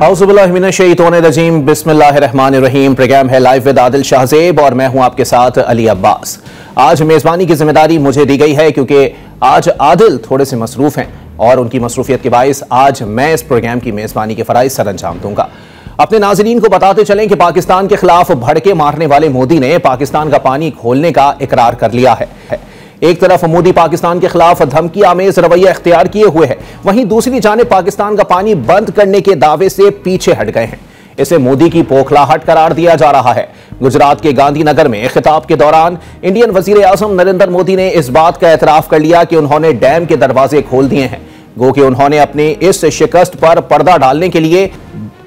औज़ुबिल्लाहिमिनश्शैतानिर्रजीम बिस्मिल्लाहिर्रहमानिर्रहीम। प्रोग्राम है live with Adil Shahzeb और मैं हूं आपके साथ अली अब्बास। आज मेज़बानी की जिम्मेदारी मुझे दी गई है क्योंकि आज आदिल थोड़े से मसरूफ हैं और उनकी मसरूफियत के बायस आज मैं इस प्रोग्राम की मेज़बानी के फ़राइज़ सर अंजाम दूंगा। अपने नाज़रीन को बताते चलें कि पाकिस्तान के खिलाफ भड़के मारने वाले मोदी ने पाकिस्तान का पानी खोलने का इकरार कर लिया है। एक तरफ मोदी पाकिस्तान के खिलाफ धमकी आमेज रवैया इख्तियार किए हुए है, वहीं दूसरी जानिब पाकिस्तान का पानी बंद करने के दावे से पीछे हट गए हैं। इसे मोदी की पोखलाहट करार दिया जा रहा है। गुजरात के गांधीनगर में खिताब के दौरान इंडियन वजीर आजम नरेंद्र मोदी ने इस बात का एतराफ कर लिया कि उन्होंने डैम के दरवाजे खोल दिए हैं। गो कि उन्होंने अपनी इस शिकस्त पर पर्दा डालने के लिए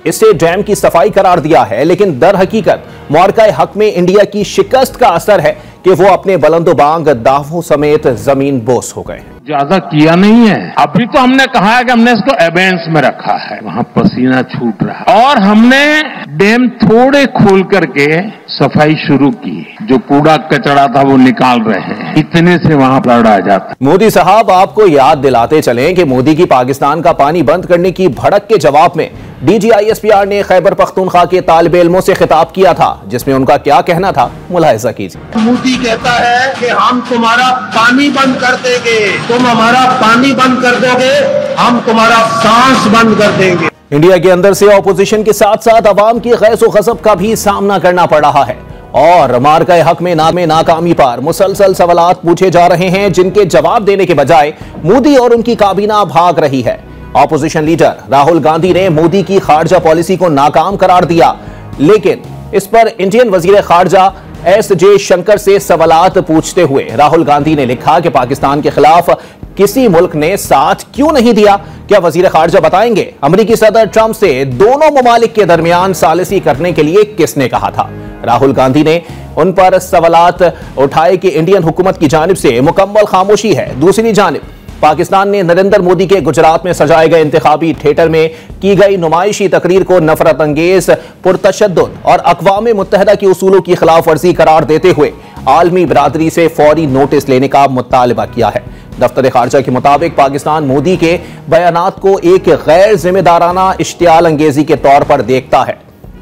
इसे डैम की सफाई करार दिया है, लेकिन दर हकीकत मुआरका हक में इंडिया की शिकस्त का असर है कि वो अपने बुलंदोबांग दावों समेत जमीन बोस हो गए हैं। ज्यादा किया नहीं है। अभी तो हमने कहा है कि हमने इसको एबेंस में रखा है, वहां पसीना छूट रहा है और हमने डैम थोड़े खोल करके सफाई शुरू की। जो कूड़ा कचरा था वो निकाल रहे हैं, इतने से वहां लड़ा जाता। मोदी साहब, आपको याद दिलाते चलें कि मोदी की पाकिस्तान का पानी बंद करने की भड़क के जवाब में DGISPR ने खैबर पख्तूनख्वा के तालिबे इल्मों से खिताब किया था, जिसमें उनका क्या कहना था, मुलाहिजा कीजिए। मोदी कहता है कि हम तुम्हारा पानी बंद कर देंगे, तुम हमारा पानी बंद कर दोगे, हम तुम्हारा सांस बंद कर देंगे। इंडिया के अंदर से ऑपोजिशन के साथ साथ अवाम की गैज़ो गज़ब का भी सामना करना पड़ रहा है और मार्का हक में नाकामी पर मुसलसल सवालात पूछे जा रहे हैं, जिनके जवाब देने के बजाय मोदी और उनकी काबीना भाग रही है। ऑपोजिशन लीडर राहुल गांधी ने मोदी की खारजा पॉलिसी को नाकाम करार दिया, लेकिन इस पर इंडियन वजीर खारजा S.J. शंकर से सवालात पूछते हुए राहुल गांधी ने लिखा कि पाकिस्तान के खिलाफ किसी मुल्क ने साथ क्यों नहीं दिया। क्या वजीर खारजा बताएंगे अमरीकी सदर ट्रंप से दोनों ममालिक के दरमियान सालिसी करने के लिए किसने कहा था। राहुल गांधी ने उन पर सवालात उठाए कि इंडियन हुकूमत की जानिब से मुकम्मल खामोशी है। दूसरी जानिब पाकिस्तान ने नरेंद्र मोदी के गुजरात में सजाए गए इंतखाबी थिएटर में की गई नुमाइशी तकरीर को नफरत अंगेज, पुरतशद्दुद और अक़वाम मुत्तहिदा के उसूलों की खिलाफ वर्जी करार देते हुए आलमी बरादरी से फौरी नोटिस लेने का मुतालबा किया है। दफ्तर खारजा के मुताबिक पाकिस्तान मोदी के बयानात को एक गैर जिम्मेदाराना इश्तियाल अंगेजी के तौर पर देखता है,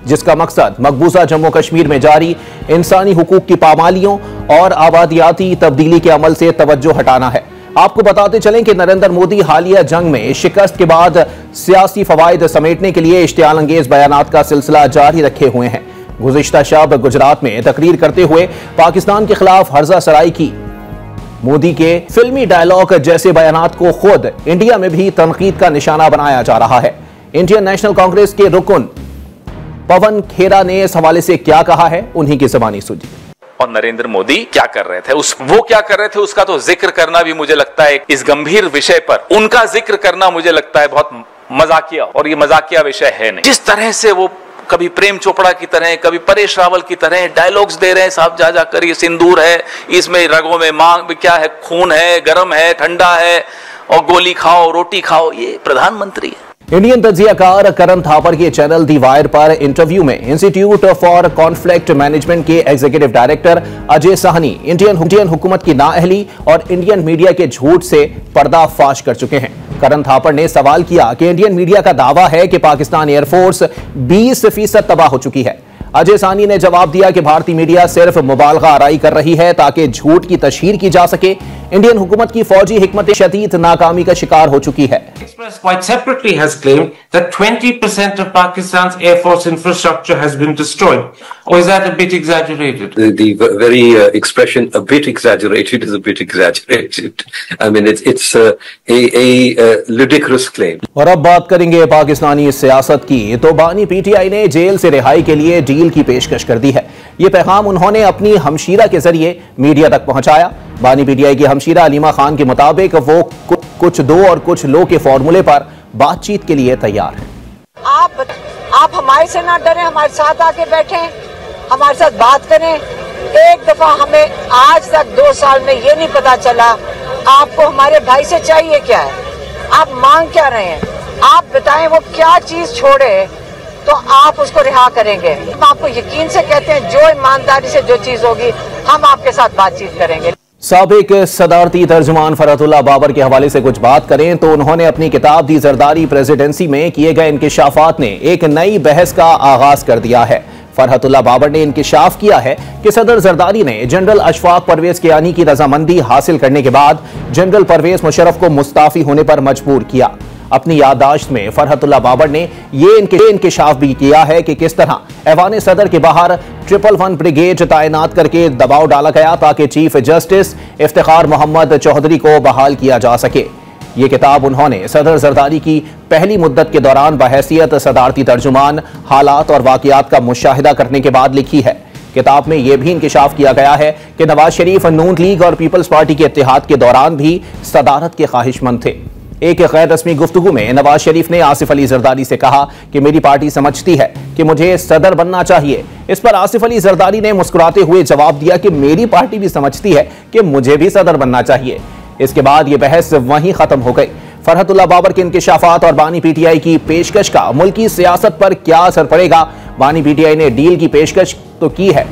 जिसका मकसद मकबूजा जम्मू कश्मीर में जारी इंसानी हुकूक की पामालियों और आबादियाती तब्दीली के अमल से तवज्जो हटाना है। आपको बताते चलें कि नरेंद्र मोदी हालिया जंग में शिकस्त के बाद सियासी फवायद समेटने के लिए इश्तियाल अंगेज बयानात का सिलसिला जारी रखे हुए हैं। गुज़िश्ता शब गुजरात में तकरीर करते हुए पाकिस्तान के खिलाफ हर्जा सराई की मोदी के फिल्मी डायलॉग जैसे बयानात को खुद इंडिया में भी तनकीद का निशाना बनाया जा रहा है। इंडियन नेशनल कांग्रेस के रुकन पवन खेरा ने इस हवाले से क्या कहा है, उन्हीं की ज़बानी सुनिए। और नरेंद्र मोदी क्या कर रहे थे, वो क्या कर रहे थे उसका तो जिक्र करना भी मुझे लगता है इस गंभीर विषय पर उनका जिक्र करना मुझे लगता है बहुत मजाकिया, और ये मजाकिया विषय है नहीं। जिस तरह से वो कभी प्रेम चोपड़ा की तरह, कभी परेश रावल की तरह डायलॉग्स दे रहे हैं, साहब जा जाकर ये सिंदूर है, इसमें रगों में मांग क्या है, खून है, गर्म है, ठंडा है, और गोली खाओ रोटी खाओ, ये प्रधानमंत्री है। इंडियन तज्जियाकार करण थापर के चैनल दी वायर पर इंटरव्यू में इंस्टीट्यूट फॉर कॉन्फ्लिक्ट मैनेजमेंट के executive director Ajay Sahni Indian हुकूमत की नाअहली और इंडियन मीडिया के झूठ से पर्दाफाश कर चुके हैं। करण थापर ने सवाल किया कि इंडियन मीडिया का दावा है कि पाकिस्तान एयरफोर्स 20% तबाह हो चुकी है। अजय साहनी ने जवाब दिया कि भारतीय मीडिया सिर्फ मुबालगा आराई कर रही है ताकि झूठ की तशहीर की जा सके। इंडियन हुकूमत की फौजी हिकमत शदीद नाकामी का शिकार हो चुकी है। Express quite separately has claimed that 20% of Pakistan's air force infrastructure has been destroyed. Or is that a bit exaggerated? The very expression "a bit exaggerated" is a bit exaggerated. I mean, it's a ludicrous claim. और अब बात करेंगे पाकिस्तानी सियासत की, तो बानी PTI ने jail से रिहाई के लिए डील की पेशकश कर दी है। ये पैगाम उन्होंने अपनी हमशीरा के जरिए मीडिया तक पहुंचाया। बानी PTI की हमशीरा अलीमा खान के मुताबिक वो कुछ दो और कुछ लो के फॉर्मूले पर बातचीत के लिए तैयार हैं। आप हमारे से ना डरें, हमारे साथ आके बैठें, हमारे साथ बात करें। एक दफा हमें आज तक 2 साल में ये नहीं पता चला आपको हमारे भाई से चाहिए क्या है, आप मांग क्या रहे हैं, आप बताएं वो क्या चीज छोड़े तो आप उसको रिहा करेंगे। हम आपको यकीन से कहते हैं जो ईमानदारी से जो चीज होगी हम आपके साथ बातचीत करेंगे। साबिक सदारती तर्जुमान फरहतुल्लाह बाबर के हवाले से कुछ बात करें तो उन्होंने अपनी किताब दी जरदारी प्रेसिडेंसी में किए गए इंकिशाफात ने एक नई बहस का आगाज कर दिया है। फरहतुल्लाह बाबर ने इंकिशाफ किया है कि सदर जरदारी ने जनरल अशफाक परवेज कियानी की रजामंदी हासिल करने के बाद जनरल परवेज मुशर्रफ को मुस्ताफी होने पर मजबूर किया। अपनी याददाश्त में फरहतुल्लाह बाबर ने ये इंकिशाफ भी किया है कि किस तरह ऐवान सदर के बाहर 111 ब्रिगेड तैनात करके दबाव डाला गया ताकि चीफ जस्टिस इफ्तिखार मोहम्मद चौधरी को बहाल किया जा सके। ये किताब उन्होंने सदर जरदारी की पहली मुद्दत के दौरान बहैसियत सदारती तर्जुमान हालात और वाकयात का मुशाहिदा करने के बाद लिखी है। किताब में यह भी इंकिशाफ किया गया है कि नवाज शरीफ नून लीग और पीपल्स पार्टी के इत्तेहाद के दौरान भी सदारत के ख्वाहिशमंद थे। एक गैर रस्मी गुफ्तगू में नवाज शरीफ ने आसिफ अली जरदारी से कहा कि मेरी पार्टी समझती है कि मुझे सदर बनना चाहिए। इस पर आसिफ अली जरदारी ने मुस्कुराते हुए जवाब दिया कि मेरी पार्टी भी समझती है कि मुझे भी सदर बनना चाहिए। इसके बाद यह बहस वहीं खत्म हो गई। फरहतुल्लाह बाबर के इंकिशाफात और बानी पीटीआई की पेशकश का मुल्की सियासत पर क्या असर पड़ेगा? बानी पीटीआई ने डील की पेशकश तो की है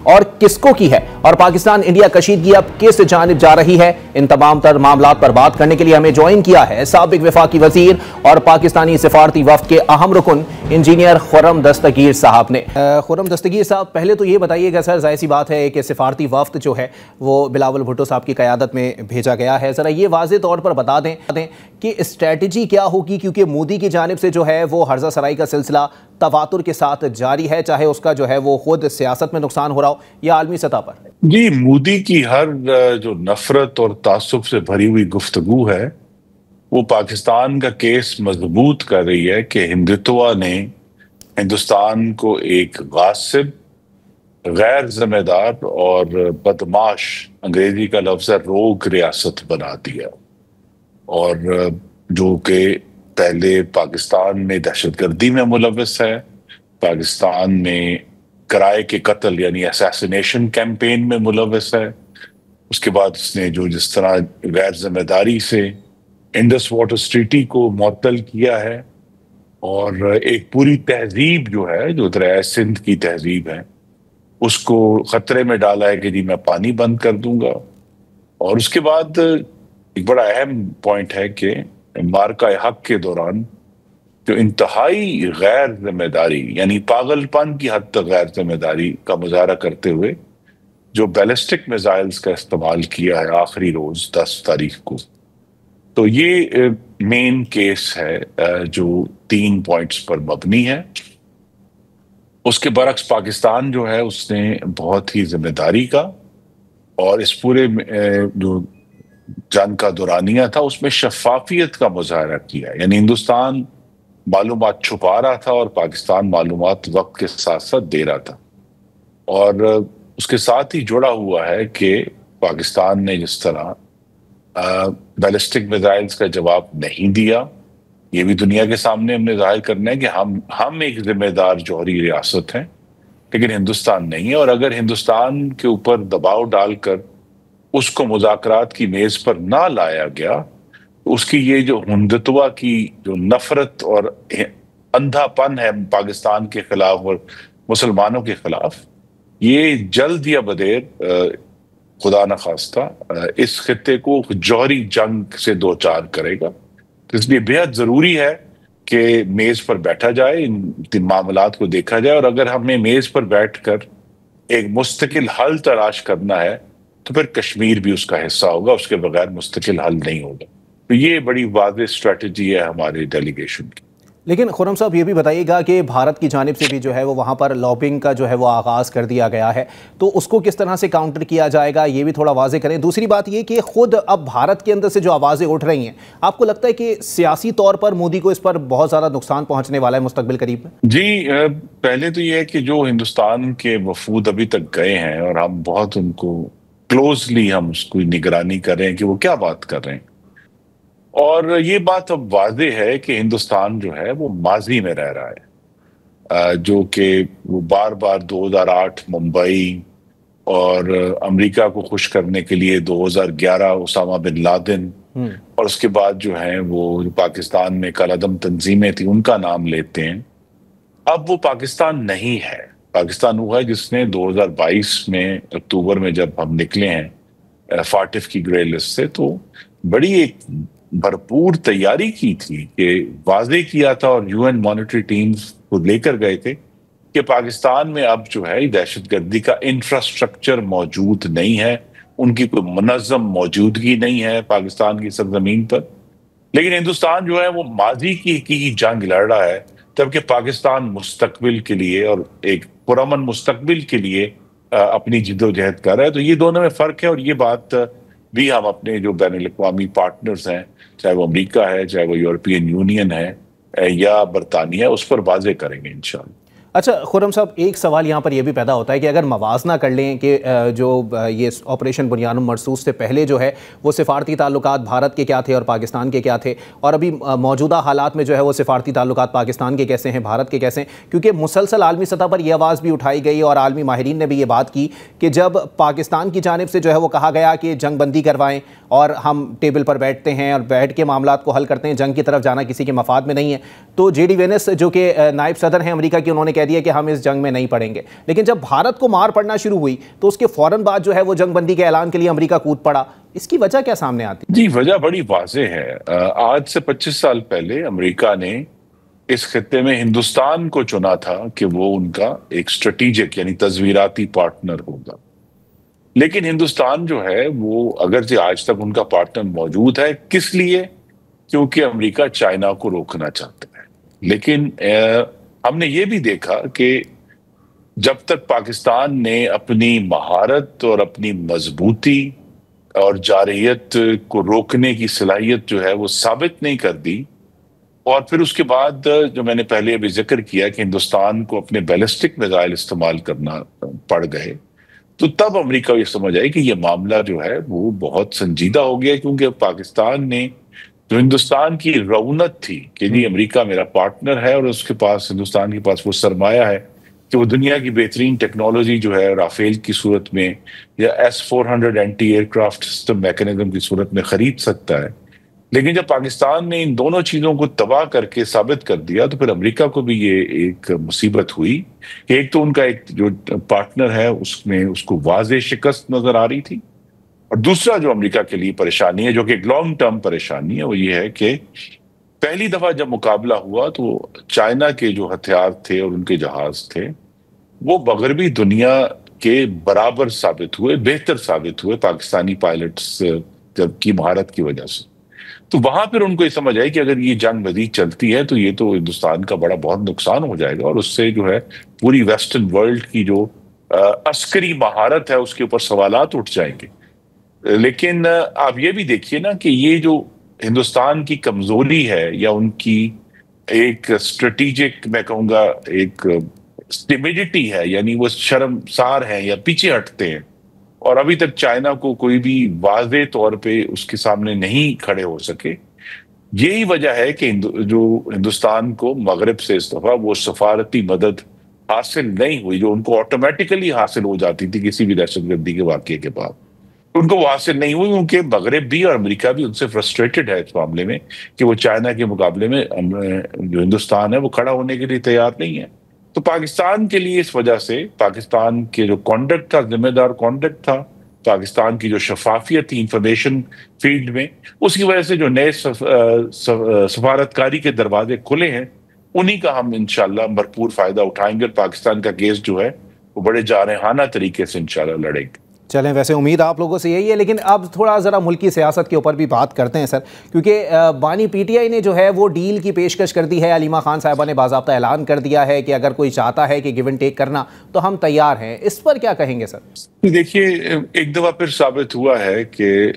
और किसको की है, और पाकिस्तान इंडिया कशीदगी अब किस जानिब जा रही है? इन तमाम तर मामलात पर बात करने के लिए हमें ज्वाइन किया है साबिक वफाकी वजीर और पाकिस्तानी सिफारती वफ्द के अहम रुकन इंजीनियर खुर्रम दस्तगीर साहब ने। खुर्रम दस्तगीर साहब, पहले तो ये बताइएगा सर, जाहिर सी बात है कि सिफारती वफ्द जो है वो बिलावल भुट्टो साहब की क़यादत में भेजा गया है। ज़रा ये वाज़ेह तौर पर बता दें कि स्ट्रेटजी क्या होगी, क्योंकि मोदी की जानिब से जो है वो हर्जा सराई का सिलसिला तवातुर के साथ जारी है, चाहे उसका जो है वो खुद सियासत में नुकसान हो रहा हो या आलमी सतह पर। जी, मोदी की हर जो नफरत और तासुब से भरी हुई गुफ्तगू है वो पाकिस्तान का केस मजबूत कर रही है कि हिंदुत्व ने हिंदुस्तान को एक गासिब, गैर जिम्मेदार और बदमाश, अंग्रेजी का लफ्ज है रोग, रियासत बना दिया। और जो कि पहले पाकिस्तान में दहशतगर्दी में मुलविस है, पाकिस्तान में किराए के कत्ल यानी असैसिनेशन कैंपेन में मुलविस है। उसके बाद उसने जो जिस तरह गैर जिम्मेदारी से इंडस वाटर ट्रीटी को मुअत्तल किया है और एक पूरी तहजीब जो है, जो दरिया सिंध की तहजीब है, उसको खतरे में डाला है कि जी मैं पानी बंद कर दूंगा। और उसके बाद एक बड़ा अहम पॉइंट है कि मार्का हक के दौरान जो इंतहाई गैर जिम्मेदारी यानी पागलपन की हद तक गैर जिम्मेदारी का मुजाहरा करते हुए जो बैलिस्टिक मिसाइल्स का इस्तेमाल किया है आखिरी रोज 10 तारीख को, तो ये मेन केस है जो 3 पॉइंट्स पर मबनी है। उसके बरक्स पाकिस्तान जो है उसने बहुत ही जिम्मेदारी का और इस पूरे जो जंग का दौरानिया था उसमें शफाफियत का मुजाहरा किया, यानी हिंदुस्तान मालूमात छुपा रहा था और पाकिस्तान मालूमात वक्त के साथ साथ दे रहा था। और उसके साथ ही जुड़ा हुआ है कि पाकिस्तान ने जिस तरह बैलिस्टिक मिसाइल्स का जवाब नहीं दिया, ये भी दुनिया के सामने हमने जाहिर करना है कि हम एक जिम्मेदार जौहरी रियासत हैं, लेकिन हिंदुस्तान नहीं है। और अगर हिंदुस्तान के ऊपर दबाव डालकर उसको मुज़ाकरात की मेज पर ना लाया गया, उसकी ये जो हिंदुत्व की जो नफरत और अंधापन है पाकिस्तान के खिलाफ और मुसलमानों के खिलाफ, ये जल्द या बदेर खुदा न खास्ता इस खित्ते को जौहरी जंग से दो चार करेगा। तो इसलिए बेहद जरूरी है कि मेज पर बैठा जाए, इन मामलात को देखा जाए, और अगर हमें मेज पर बैठकर एक मुस्तकिल हल तलाश करना है तो फिर कश्मीर भी उसका हिस्सा होगा, उसके बगैर मुस्तकिल हल नहीं होगा। तो ये बड़ी वाज़ेह स्ट्रेटजी है हमारे डेलीगेशन की। लेकिन खुर्रम साहब ये भी बताइएगा कि भारत की जानिब से भी जो है वो वहाँ पर लॉबिंग का जो है वो आगाज़ कर दिया गया है, तो उसको किस तरह से काउंटर किया जाएगा ये भी थोड़ा वाज़ेह करें। दूसरी बात ये कि खुद अब भारत के अंदर से जो आवाज़ें उठ रही हैं, आपको लगता है कि सियासी तौर पर मोदी को इस पर बहुत ज़्यादा नुकसान पहुँचने वाला है मुस्तकबिल करीब में? जी, पहले तो ये है कि जो हिंदुस्तान के वफूद अभी तक गए हैं और हम बहुत उनको क्लोजली हम उसकी निगरानी कर रहे हैं कि वो क्या बात कर रहे हैं, और ये बात अब वाज़ेह है कि हिंदुस्तान जो है वो माजी में रह रहा है, जो कि वो बार बार 2008 मुंबई और अमेरिका को खुश करने के लिए 2011 उसामा बिन लादेन और उसके बाद जो है वो जो पाकिस्तान में कलअदम तंजीमें थी उनका नाम लेते हैं। अब वो पाकिस्तान नहीं है। पाकिस्तान हुआ है जिसने 2022 में अक्टूबर में जब हम निकले हैं फाटिफ की ग्रे लिस्ट से, तो बड़ी एक भरपूर तैयारी की थी कि वाजे किया था और यूएन मॉनिटरी टीम्स को लेकर गए थे कि पाकिस्तान में अब जो है दहशतगर्दी का इंफ्रास्ट्रक्चर मौजूद नहीं है, उनकी कोई मुनज़्ज़म मौजूदगी नहीं है पाकिस्तान की सरजमीन पर। लेकिन हिंदुस्तान जो है वो माजी की जंग लड़ रहा है, जबकि पाकिस्तान मुस्तकबिल के लिए और एक पुरअमन मुस्तकबिल के लिए अपनी जिद्दोजहद कर रहा है। तो ये दोनों में फर्क है, और ये बात भी हम अपने जो बैनुल-अक़वामी पार्टनर्स हैं, चाहे वो अमेरिका है, चाहे वो यूरोपियन यूनियन है या बरतानिया, उस पर वाजे करेंगे इंशाअल्लाह। अच्छा खुर्रम साहब, एक सवाल यहाँ पर यह भी पैदा होता है कि अगर मवाजना कर लें कि जो ये ऑपरेशन बुनियानुल मरसूस से पहले जो है वो सिफारती ताल्लुकात भारत के क्या थे और पाकिस्तान के क्या थे, और अभी मौजूदा हालात में जो है वो सिफारती ताल्लुकात पाकिस्तान के कैसे हैं, भारत के कैसे हैं, क्योंकि मुसलसल आलमी सतह पर यह आवाज़ भी उठाई गई और आलमी माहिरीन ने भी ये बात की कि जब पाकिस्तान की जानिब से जो है वो कहा गया कि जंग बंदी करवाएं और हम टेबल पर बैठते हैं और बैठ के मामलात को हल करते हैं, जंग की तरफ जाना किसी के मफाद में नहीं है, तो जेडी वेंस जो कि नायब सदर हैं अमेरिका की, उन्होंने कह दिया कि हम इस जंग में नहीं पड़ेंगे। लेकिन जब भारत को मार पड़ना शुरू हुई तो उसके फौरन बाद जो है वो जंग बंदी के ऐलान के लिए अमेरिका कूद पड़ा। इसकी वजह क्या सामने आती है? जी, वजह बड़ी वाज़ेह है। आज से 25 साल पहले अमेरिका ने इस खित्ते में हिंदुस्तान को चुना था कि वो उनका एक स्ट्रेटेजिक यानी तज़वीराती पार्टनर होगा। लेकिन हिंदुस्तान जो है वो अगरचे आज तक उनका पार्टनर मौजूद है, किस लिए? क्योंकि अमेरिका चाइना को रोकना चाहता है। लेकिन हमने ये भी देखा कि जब तक पाकिस्तान ने अपनी महारत और अपनी मजबूती और जारहियत को रोकने की सलाहियत जो है वो साबित नहीं कर दी, और फिर उसके बाद जो मैंने पहले अभी जिक्र किया कि हिंदुस्तान को अपने बैलिस्टिक मिसाइल इस्तेमाल करना पड़ गए, तो तब अमेरिका ये समझ आई कि ये मामला जो है वो बहुत संजीदा हो गया, क्योंकि पाकिस्तान ने जो हिंदुस्तान की रौनक थी कि जी अमेरिका मेरा पार्टनर है और उसके पास, हिंदुस्तान के पास वो सरमाया है कि वो दुनिया की बेहतरीन टेक्नोलॉजी जो है राफेल की सूरत में या S-400 anti aircraft system mechanism की सूरत में खरीद सकता है। लेकिन जब पाकिस्तान ने इन दोनों चीजों को तबाह करके साबित कर दिया, तो फिर अमेरिका को भी ये एक मुसीबत हुई कि एक तो उनका एक जो पार्टनर है उसमें उसको वाज़ेह शिकस्त नजर आ रही थी, और दूसरा जो अमेरिका के लिए परेशानी है, जो कि एक लॉन्ग टर्म परेशानी है, वो ये है कि पहली दफा जब मुकाबला हुआ तो चाइना के जो हथियार थे और उनके जहाज थे वो मगरबी दुनिया के बराबर साबित हुए, बेहतर साबित हुए पाकिस्तानी पायलट्स की महारत की वजह से। तो वहां फिर उनको ये समझ आई कि अगर ये जंग मजीद चलती है तो ये तो हिंदुस्तान का बहुत नुकसान हो जाएगा, और उससे जो है पूरी वेस्टर्न वर्ल्ड की जो अस्करी महारत है उसके ऊपर सवालात उठ जाएंगे। लेकिन आप ये भी देखिए ना कि ये जो हिंदुस्तान की कमजोरी है या उनकी एक स्ट्रेटेजिक, मैं कहूंगा एक टिमिडिटी है, यानी वो शर्मसार है या पीछे हटते हैं, और अभी तक चाइना को कोई भी वाज़ेह तौर पे उसके सामने नहीं खड़े हो सके। यही वजह है कि जो हिंदुस्तान को मगरिब से इस दफा वो सफारती मदद हासिल नहीं हुई जो उनको ऑटोमेटिकली हासिल हो जाती थी किसी भी दहशतगर्दी के वाकये के बाद, उनको वो हासिल नहीं हुई, क्योंकि मगरिब भी और अमेरिका भी उनसे फ्रस्ट्रेटेड है इस मामले में कि वो चाइना के मुकाबले में जो हिंदुस्तान है वो खड़ा होने के लिए तैयार नहीं है। तो पाकिस्तान के लिए इस वजह से पाकिस्तान के जो कॉन्डक्ट था, जिम्मेदार कॉन्डक्ट था, पाकिस्तान की जो शफाफियत थी इंफॉर्मेशन फील्ड में, उसकी वजह से जो नए सफारतकारी के दरवाजे खुले हैं उन्हीं का हम इंशाल्लाह भरपूर फायदा उठाएंगे, और पाकिस्तान का केस जो है वो बड़े जारहाना तरीके से इंशाल्लाह लड़ेंगे। चलें, वैसे उम्मीद आप लोगों से यही है, लेकिन अब थोड़ा ज़रा मुल्की सियासत के ऊपर भी बात करते हैं सर, क्योंकि बानी PTI ने जो है वो डील की पेशकश कर दी है। अलीमा खान साहिबा ने बाज़ाब्ता ऐलान कर दिया है कि अगर कोई चाहता है कि गिव एंड टेक करना तो हम तैयार हैं। इस पर क्या कहेंगे सर? देखिए, एक दफ़ा फिर साबित हुआ है कि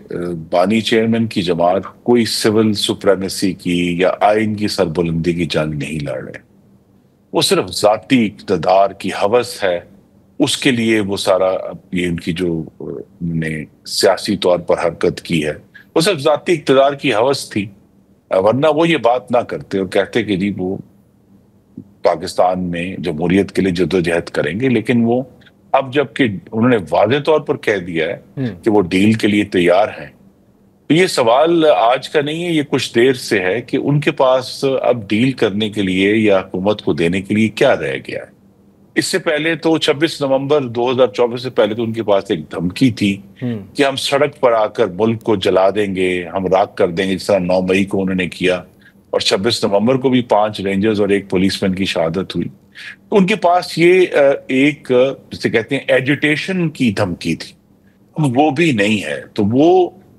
बानी चेयरमैन की जमात कोई सिविल सुप्रीमेसी की या आइन की सरबुलंदी की जंग नहीं लड़ रहे, वो सिर्फ ज़ाती इक़्तिदार की हवस है, उसके लिए वो सारा ये उनकी जो ने सियासी तौर पर हरकत की है वो सिर्फ ज़ाती इक़्तिदार की हवस थी, वरना वो ये बात ना करते और कहते कि जी वो पाकिस्तान में जमहूरियत के लिए जद्दोजहद करेंगे। लेकिन वो अब जबकि उन्होंने वाज़ेह तौर पर कह दिया है कि वो डील के लिए तैयार हैं, तो ये सवाल आज का नहीं है, ये कुछ देर से है कि उनके पास अब डील करने के लिए या हुकूमत को देने के लिए क्या रह गया है। इससे पहले तो 26 नवंबर 2024 से पहले तो उनके पास एक धमकी थी कि हम सड़क पर आकर मुल्क को जला देंगे, हम राख कर देंगे, जिस तरह 9 मई को उन्होंने किया, और 26 नवंबर को भी 5 रेंजर्स और 1 पुलिसमैन की शहादत हुई। तो उनके पास ये एक जिसे कहते हैं एजिटेशन की धमकी थी, वो भी नहीं है। तो वो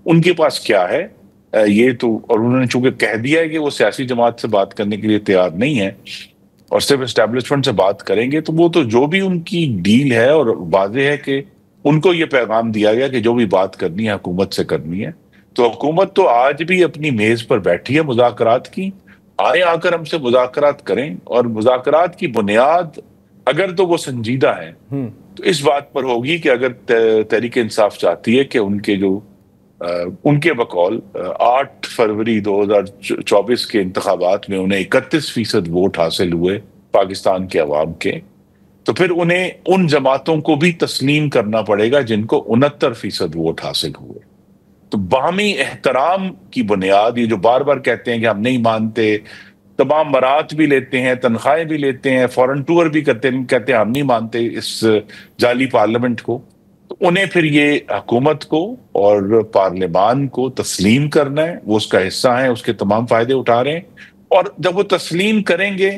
उनके पास क्या है ये तो, और उन्होंने चूंकि कह दिया है कि वो सियासी जमात से बात करने के लिए तैयार नहीं है और सिर्फ एस्टेब्लिशमेंट से बात करेंगे, तो वो तो जो भी उनकी डील है, और वाज़ेह है कि उनको ये पैगाम दिया गया कि जो भी बात करनी है हुकूमत से करनी है। तो हुकूमत तो आज भी अपनी मेज पर बैठी है मुज़ाकरात की, आए आकर हमसे मुज़ाकरात करें, और मुज़ाकरात की बुनियाद अगर तो वो संजीदा है तो इस बात पर होगी कि अगर तहरीक इंसाफ चाहती है कि उनके बकौल 8 फरवरी 2024 के इंतखाबात में उन्हें 31% वोट हासिल हुए पाकिस्तान के अवाम के, तो फिर उन्हें उन जमातों को भी तस्लीम करना पड़ेगा जिनको 69% वोट हासिल हुए। तो बाहमी एहतराम की बुनियाद, ये जो बार बार कहते हैं कि हम नहीं मानते, तमाम बरात भी लेते हैं, तनख्वाहें भी लेते हैं, फॉरेन टूर भी करते हैं, कहते हैं हम नहीं मानते इस जाली पार्लियामेंट को, तो उन्हें फिर ये हुकूमत को और पार्लियामान को तस्लीम करना है। वो उसका हिस्सा है, उसके तमाम फायदे उठा रहे हैं, और जब वो तस्लीम करेंगे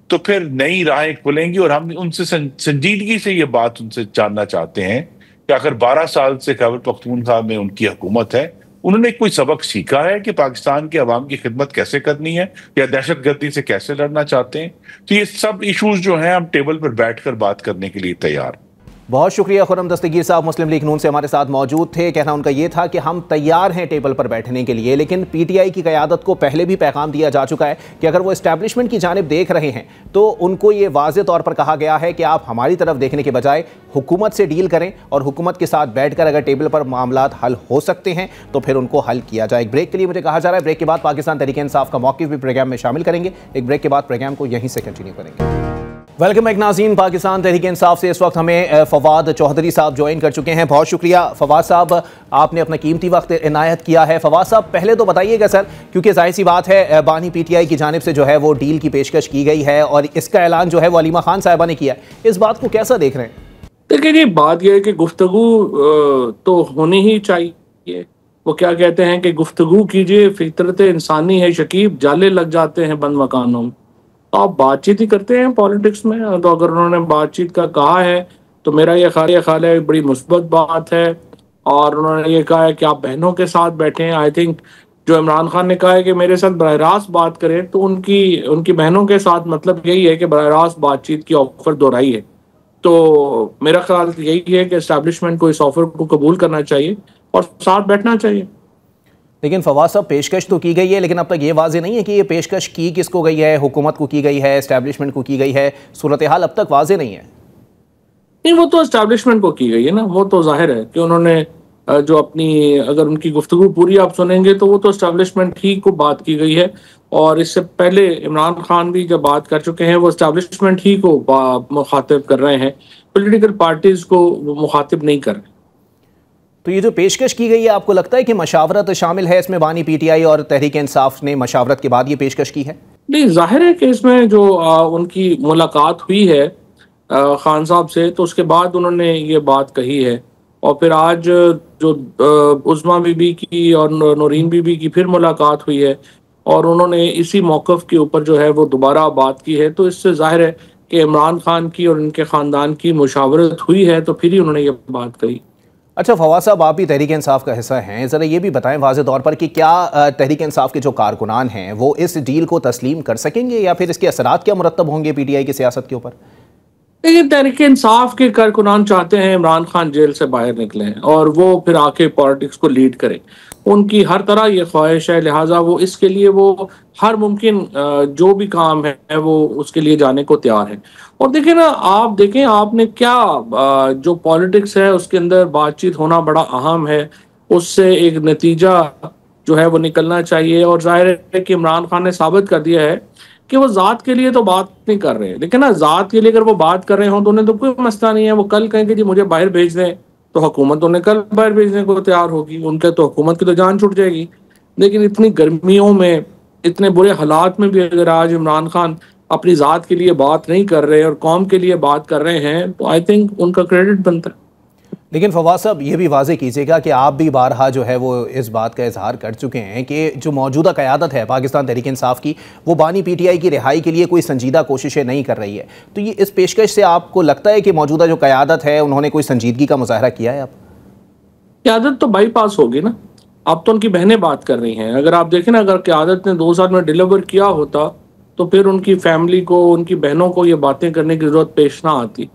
तो फिर नई राहें खुलेंगी। और हम उनसे संजीदगी से ये बात उनसे जानना चाहते हैं कि आखिर 12 साल से खैबर पख्तूनख्वा में उनकी हुकूमत है, उन्होंने कोई सबक सीखा है कि पाकिस्तान के अवाम की खिदमत कैसे करनी है या दहशतगर्दी से कैसे लड़ना चाहते हैं? तो ये सब इशूज जो हैं हम टेबल पर बैठकर बात करने के लिए तैयार। बहुत शुक्रिया खुर्रम दस्तगीर साहब, मुस्लिम लीग नून से हमारे साथ मौजूद थे। कहना उनका ये था कि हम तैयार हैं टेबल पर बैठने के लिए, लेकिन पीटीआई की क़यादत को पहले भी पैगाम दिया जा चुका है कि अगर वो एस्टैब्लिशमेंट की जानिब देख रहे हैं तो उनको ये वाज़े तौर पर कहा गया है कि आप हमारी तरफ देखने के बजाय हुकूमत से डील करें, और हुकूमत के साथ बैठकर अगर टेबल पर मामलात हल हो सकते हैं तो फिर उनको हल किया जाए। एक ब्रेक के लिए मुझे कहा जा रहा है, ब्रेक के बाद पाकिस्तान तहरीक इंसाफ का मौक़िफ़ भी प्रोग्राम में शामिल करेंगे। एक ब्रेक के बाद प्रोग्राम को यहीं से कंटिन्यू करेंगे। वेलकम बैक नाज़रीन, पाकिस्तान तहरीक इंसाफ से इस वक्त हमें फवाद चौधरी साहब ज्वाइन कर चुके हैं। बहुत शुक्रिया फवाद साहब, आपने अपना कीमती वक्त इनायत किया है। फवाद साहब, पहले तो बताइएगा सर, क्योंकि जाहिर सी बात है बानी पीटीआई की जानिब से जो है वो डील की पेशकश की गई है और इसका ऐलान जो है वो अलीमा खान साहिबा ने किया है, इस बात को कैसा देख रहे हैं? देखिए जी, बात यह है कि गुफ्तगू तो होनी ही चाहिए। वो क्या कहते हैं कि गुफ्तगू कीजिए, फितरत इंसानी है शकीब, जाले लग जाते हैं बंद मकानों में। आप बातचीत ही करते हैं पॉलिटिक्स में, तो अगर उन्होंने बातचीत का कहा है तो मेरा ये ख्याल है बड़ी मुस्बत बात है। और उन्होंने ये कहा है कि आप बहनों के साथ बैठे हैं। आई थिंक जो इमरान खान ने कहा है कि मेरे साथ बरह रास्त बात करें, तो उनकी बहनों के साथ मतलब यही है कि बरह रास्त बातचीत की ऑफर दोहराई है। तो मेरा ख्याल यही है कि एस्टैब्लिशमेंट को इस ऑफर को कबूल करना चाहिए और साथ बैठना चाहिए। लेकिन फवाद साहब, पेशकश तो की गई है, लेकिन अब तक ये वाज़ेह नहीं है कि ये पेशकश की किसको गई है, हुकूमत को की गई है, एस्टैब्लिशमेंट को की गई है। सूरत हाल अब तक वाज़ेह नहीं है। नहीं, वो तो एस्टैब्लिशमेंट को की गई है ना, वो तो जाहिर है कि उन्होंने जो अपनी, अगर उनकी गुफ्तगू पूरी आप सुनेंगे तो वो तो एस्टैब्लिशमेंट ही को बात की गई है। और इससे पहले इमरान खान भी जब बात कर चुके हैं, वो एस्टैब्लिशमेंट ही को मुखातिब कर रहे हैं, पॉलिटिकल पार्टीज को वो मुखातिब नहीं कर रहे। तो ये जो पेशकश की गई है, आपको लगता है कि मशावरत शामिल है इसमें? बानी पीटीआई और तहरीक इंसाफ ने मशावरत के बाद ये पेशकश की है? नहीं, जाहिर है कि इसमें जो उनकी मुलाकात हुई है खान साहब से, तो उसके बाद उन्होंने ये बात कही है। और फिर आज जो उस्मा बीबी की और नौरीन बीबी की फिर मुलाकात हुई है और उन्होंने इसी मौक़िफ़ के ऊपर जो है वो दोबारा बात की है। तो इससे जाहिर है कि इमरान खान की और उनके ख़ानदान की मुशावरत हुई है, तो फिर ही उन्होंने ये बात कही। अच्छा फवाद साहब, आप भी तहरीक इंसाफ का हिस्सा हैं, ज़रा ये भी बताएं वाज़े तौर पर कि क्या तहरीक इंसाफ के जो कारकुनान हैं वो इस डील को तस्लीम कर सकेंगे, या फिर इसके असरात क्या मुरतब होंगे पीटीआई की सियासत के ऊपर? देखिए, तहरीक इंसाफ के कारकुनान चाहते हैं इमरान खान जेल से बाहर निकलें और वो फिर आके पॉलिटिक्स को लीड करें। उनकी हर तरह ये ख्वाहिश है, लिहाजा वो इसके लिए वो हर मुमकिन जो भी काम है वो उसके लिए जाने को तैयार है। और देखिए ना, आप देखें आपने क्या जो पॉलिटिक्स है उसके अंदर बातचीत होना बड़ा अहम है, उससे एक नतीजा जो है वो निकलना चाहिए। और जाहिर है कि इमरान खान ने साबित कर दिया है कि वो ज़ात के लिए तो बात नहीं कर रहे हैं, लेकिन ना ज़ात के लिए अगर वो बात कर रहे हों तो उन्हें तो कोई मसला नहीं है। वो कल कहेंगे जी मुझे बाहर भेज दें, तो हुकूमत उन्हें कल बाहर भेजने को तैयार होगी, उनके तो हुकूमत की तो जान छूट जाएगी। लेकिन इतनी गर्मियों में, इतने बुरे हालात में भी अगर आज इमरान खान अपनी ज़ात के लिए बात नहीं कर रहे और कौम के लिए बात कर रहे हैं, तो आई थिंक उनका क्रेडिट बनता है। लेकिन फवाद साहब ये भी वाज़ेह कीजिएगा कि आप भी बारहा जो है वो इस बात का इजहार कर चुके हैं कि जो मौजूदा क़यादत है पाकिस्तान तहरीक इंसाफ की, वो बानी PTI की रिहाई के लिए कोई संजीदा कोशिशें नहीं कर रही है। तो ये इस पेशकश से आपको लगता है कि मौजूदा जो क़यादत है उन्होंने कोई संजीदगी का मुजाहरा किया है? आप क़यादत तो बाईपास होगी ना, अब तो उनकी बहनें बात कर रही हैं। अगर आप देखें ना, अगर क़यादत ने 2 साल में डिलीवर किया होता तो फिर उनकी फैमिली को, उनकी बहनों को ये बातें करने की ज़रूरत पेश ना आती।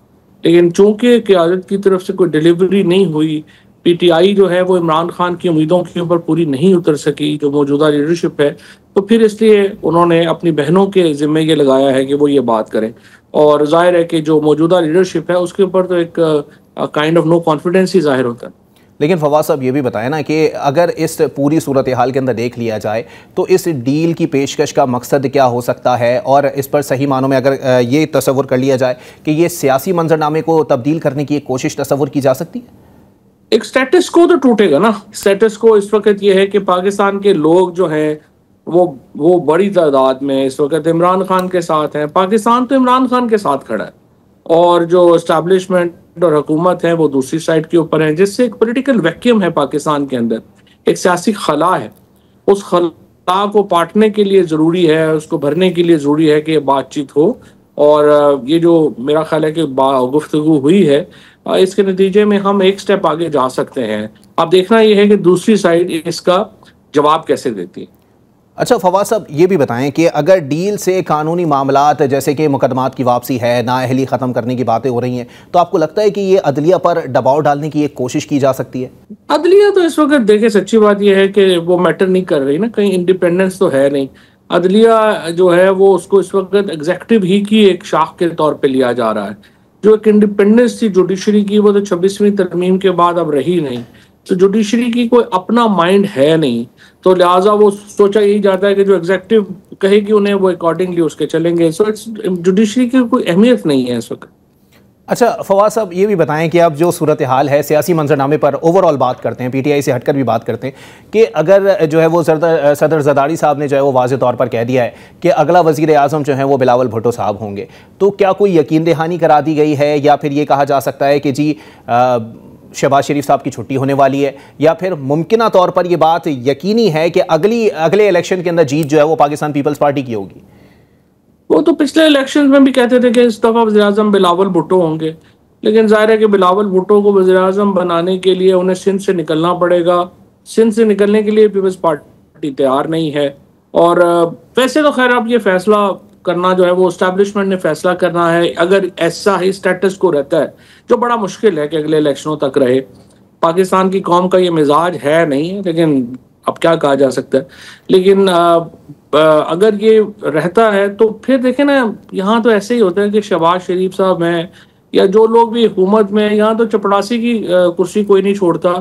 लेकिन चूंकि क़यादत की तरफ से कोई डिलीवरी नहीं हुई, PTI जो है वो इमरान खान की उम्मीदों के ऊपर पूरी नहीं उतर सकी, जो मौजूदा लीडरशिप है, तो फिर इसलिए उन्होंने अपनी बहनों के ज़िम्मे ये लगाया है कि वो ये बात करें। और जाहिर है कि जो मौजूदा लीडरशिप है उसके ऊपर तो एक काइंड ऑफ नो कॉन्फिडेंस ही जाहिर होता है। लेकिन फवाद साहब ये भी बताएं ना कि अगर इस पूरी सूरत हाल के अंदर देख लिया जाए तो इस डील की पेशकश का मकसद क्या हो सकता है, और इस पर सही मानों में अगर ये तस्वुर कर लिया जाए कि ये सियासी मंजरनामे को तब्दील करने की एक कोशिश तस्वुर की जा सकती है? एक स्टेटस को तो टूटेगा ना। स्टेटस को इस वक्त ये है कि पाकिस्तान के लोग जो हैं वो बड़ी तादाद में इस वक्त इमरान खान के साथ हैं। पाकिस्तान तो इमरान खान के साथ खड़ा है और जो एस्टैब्लिशमेंट और हुकूमत है वो दूसरी साइड के ऊपर है, जिससे एक पॉलिटिकल वैक्यूम है पाकिस्तान के अंदर, एक सियासी खला है। उस खला को पाटने के लिए ज़रूरी है, उसको भरने के लिए ज़रूरी है कि बातचीत हो। और ये जो मेरा ख्याल है कि गुफ्तगू हुई है, इसके नतीजे में हम एक स्टेप आगे जा सकते हैं। अब देखना यह है कि दूसरी साइड इसका जवाब कैसे देती है। अच्छा फवाद साहब ये भी बताएं कि अगर डील से कानूनी मामलात जैसे कि मुकदमात की वापसी है, नाअहली ख़त्म करने की बातें हो रही हैं, तो आपको लगता है कि ये अदलिया पर दबाव डालने की एक कोशिश की जा सकती है? अदलिया तो इस वक्त देखे, सच्ची बात यह है कि वो मैटर नहीं कर रही ना, कहीं इंडिपेंडेंस तो है नहीं। अदलिया जो है वो उसको इस वक्त एग्जेक्टिव ही की एक शाख के तौर पर लिया जा रहा है। जो एक इंडिपेंडेंस थी जुडिशरी की, वो तो 26वीं तरमीम के बाद अब रही नहीं। तो जुडिशरी की कोई अपना माइंड है नहीं, तो लिहाजा वो सोचा यही जाता है कि जो एग्जेक्टिव कहेगी उन्हें वो अकॉर्डिंगली उसके चलेंगे। सो इट्स जुडिशरी की कोई अहमियत नहीं है इस वक्त। अच्छा फवाद साहब ये भी बताएं कि अब जो सूरत हाल है सियासी मंजरनामे पर ओवरऑल बात करते हैं, PTI से हटकर भी बात करते हैं कि अगर जो है वो सदर ज़रदारी साहब ने जो है वो वाज़ेह तौर पर कह दिया है कि अगला वज़ीर आज़म जो है वो बिलावल भुट्टो साहब होंगे, तो क्या कोई यकीन दहानी करा दी गई है, या फिर ये कहा जा सकता है कि जी शहबाज शरीफ साहब की छुट्टी होने वाली है, या फिर मुमकिना तौर पर यह बात यकीनी है कि अगले इलेक्शन के अंदर जीत जो है वो पाकिस्तान पीपल्स पार्टी की होगी? वो तो पिछले इलेक्शन में भी कहते थे कि इस दफा वज़ीर-ए-आज़म बिलावल भुट्टो होंगे, लेकिन जाहिर है कि बिलावल भुट्टो को वज़ीर-ए-आज़म बनाने के लिए उन्हें सिंध से निकलना पड़ेगा। सिंध से निकलने के लिए पीपल्स पार्टी तैयार नहीं है। और वैसे तो खैर अब ये फैसला करना जो है वो एस्टैब्लिशमेंट ने फैसला करना है। अगर ऐसा ही स्टेटस को रहता है, जो बड़ा मुश्किल है कि अगले इलेक्शनों तक रहे, पाकिस्तान की कौम का ये मिजाज है नहीं, लेकिन अब क्या कहा जा सकता है। लेकिन अगर ये रहता है तो फिर देखें ना, यहाँ तो ऐसे ही होता है कि शहबाज शरीफ साहब हैं या जो लोग भी हुकूमत में हैं, यहाँ तो चपड़ासी की कुर्सी कोई नहीं छोड़ता,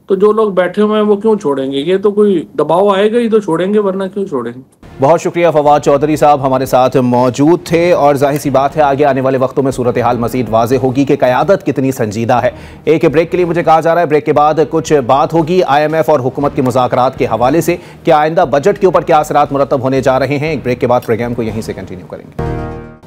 तो जो लोग बैठे हुए हैं वो क्यों छोड़ेंगे? ये तो कोई दबाव आएगा ही तो छोड़ेंगे, वरना क्यों छोड़ेंगे। बहुत शुक्रिया फवाद चौधरी साहब हमारे साथ मौजूद थे। और जाहिर सी बात है आगे आने वाले वक्तों में सूरत हाल मजीद वाज़ेह होगी कि क़यादत कितनी संजीदा है। एक ब्रेक के लिए मुझे कहा जा रहा है, ब्रेक के बाद कुछ बात होगी IMF और हुकूमत के मुज़ाकरात के हवाले से कि आइंदा बजट के ऊपर क्या असरात मुरतब होने जा रहे हैं। एक ब्रेक के बाद प्रोग्राम को यहीं से कंटिन्यू करेंगे।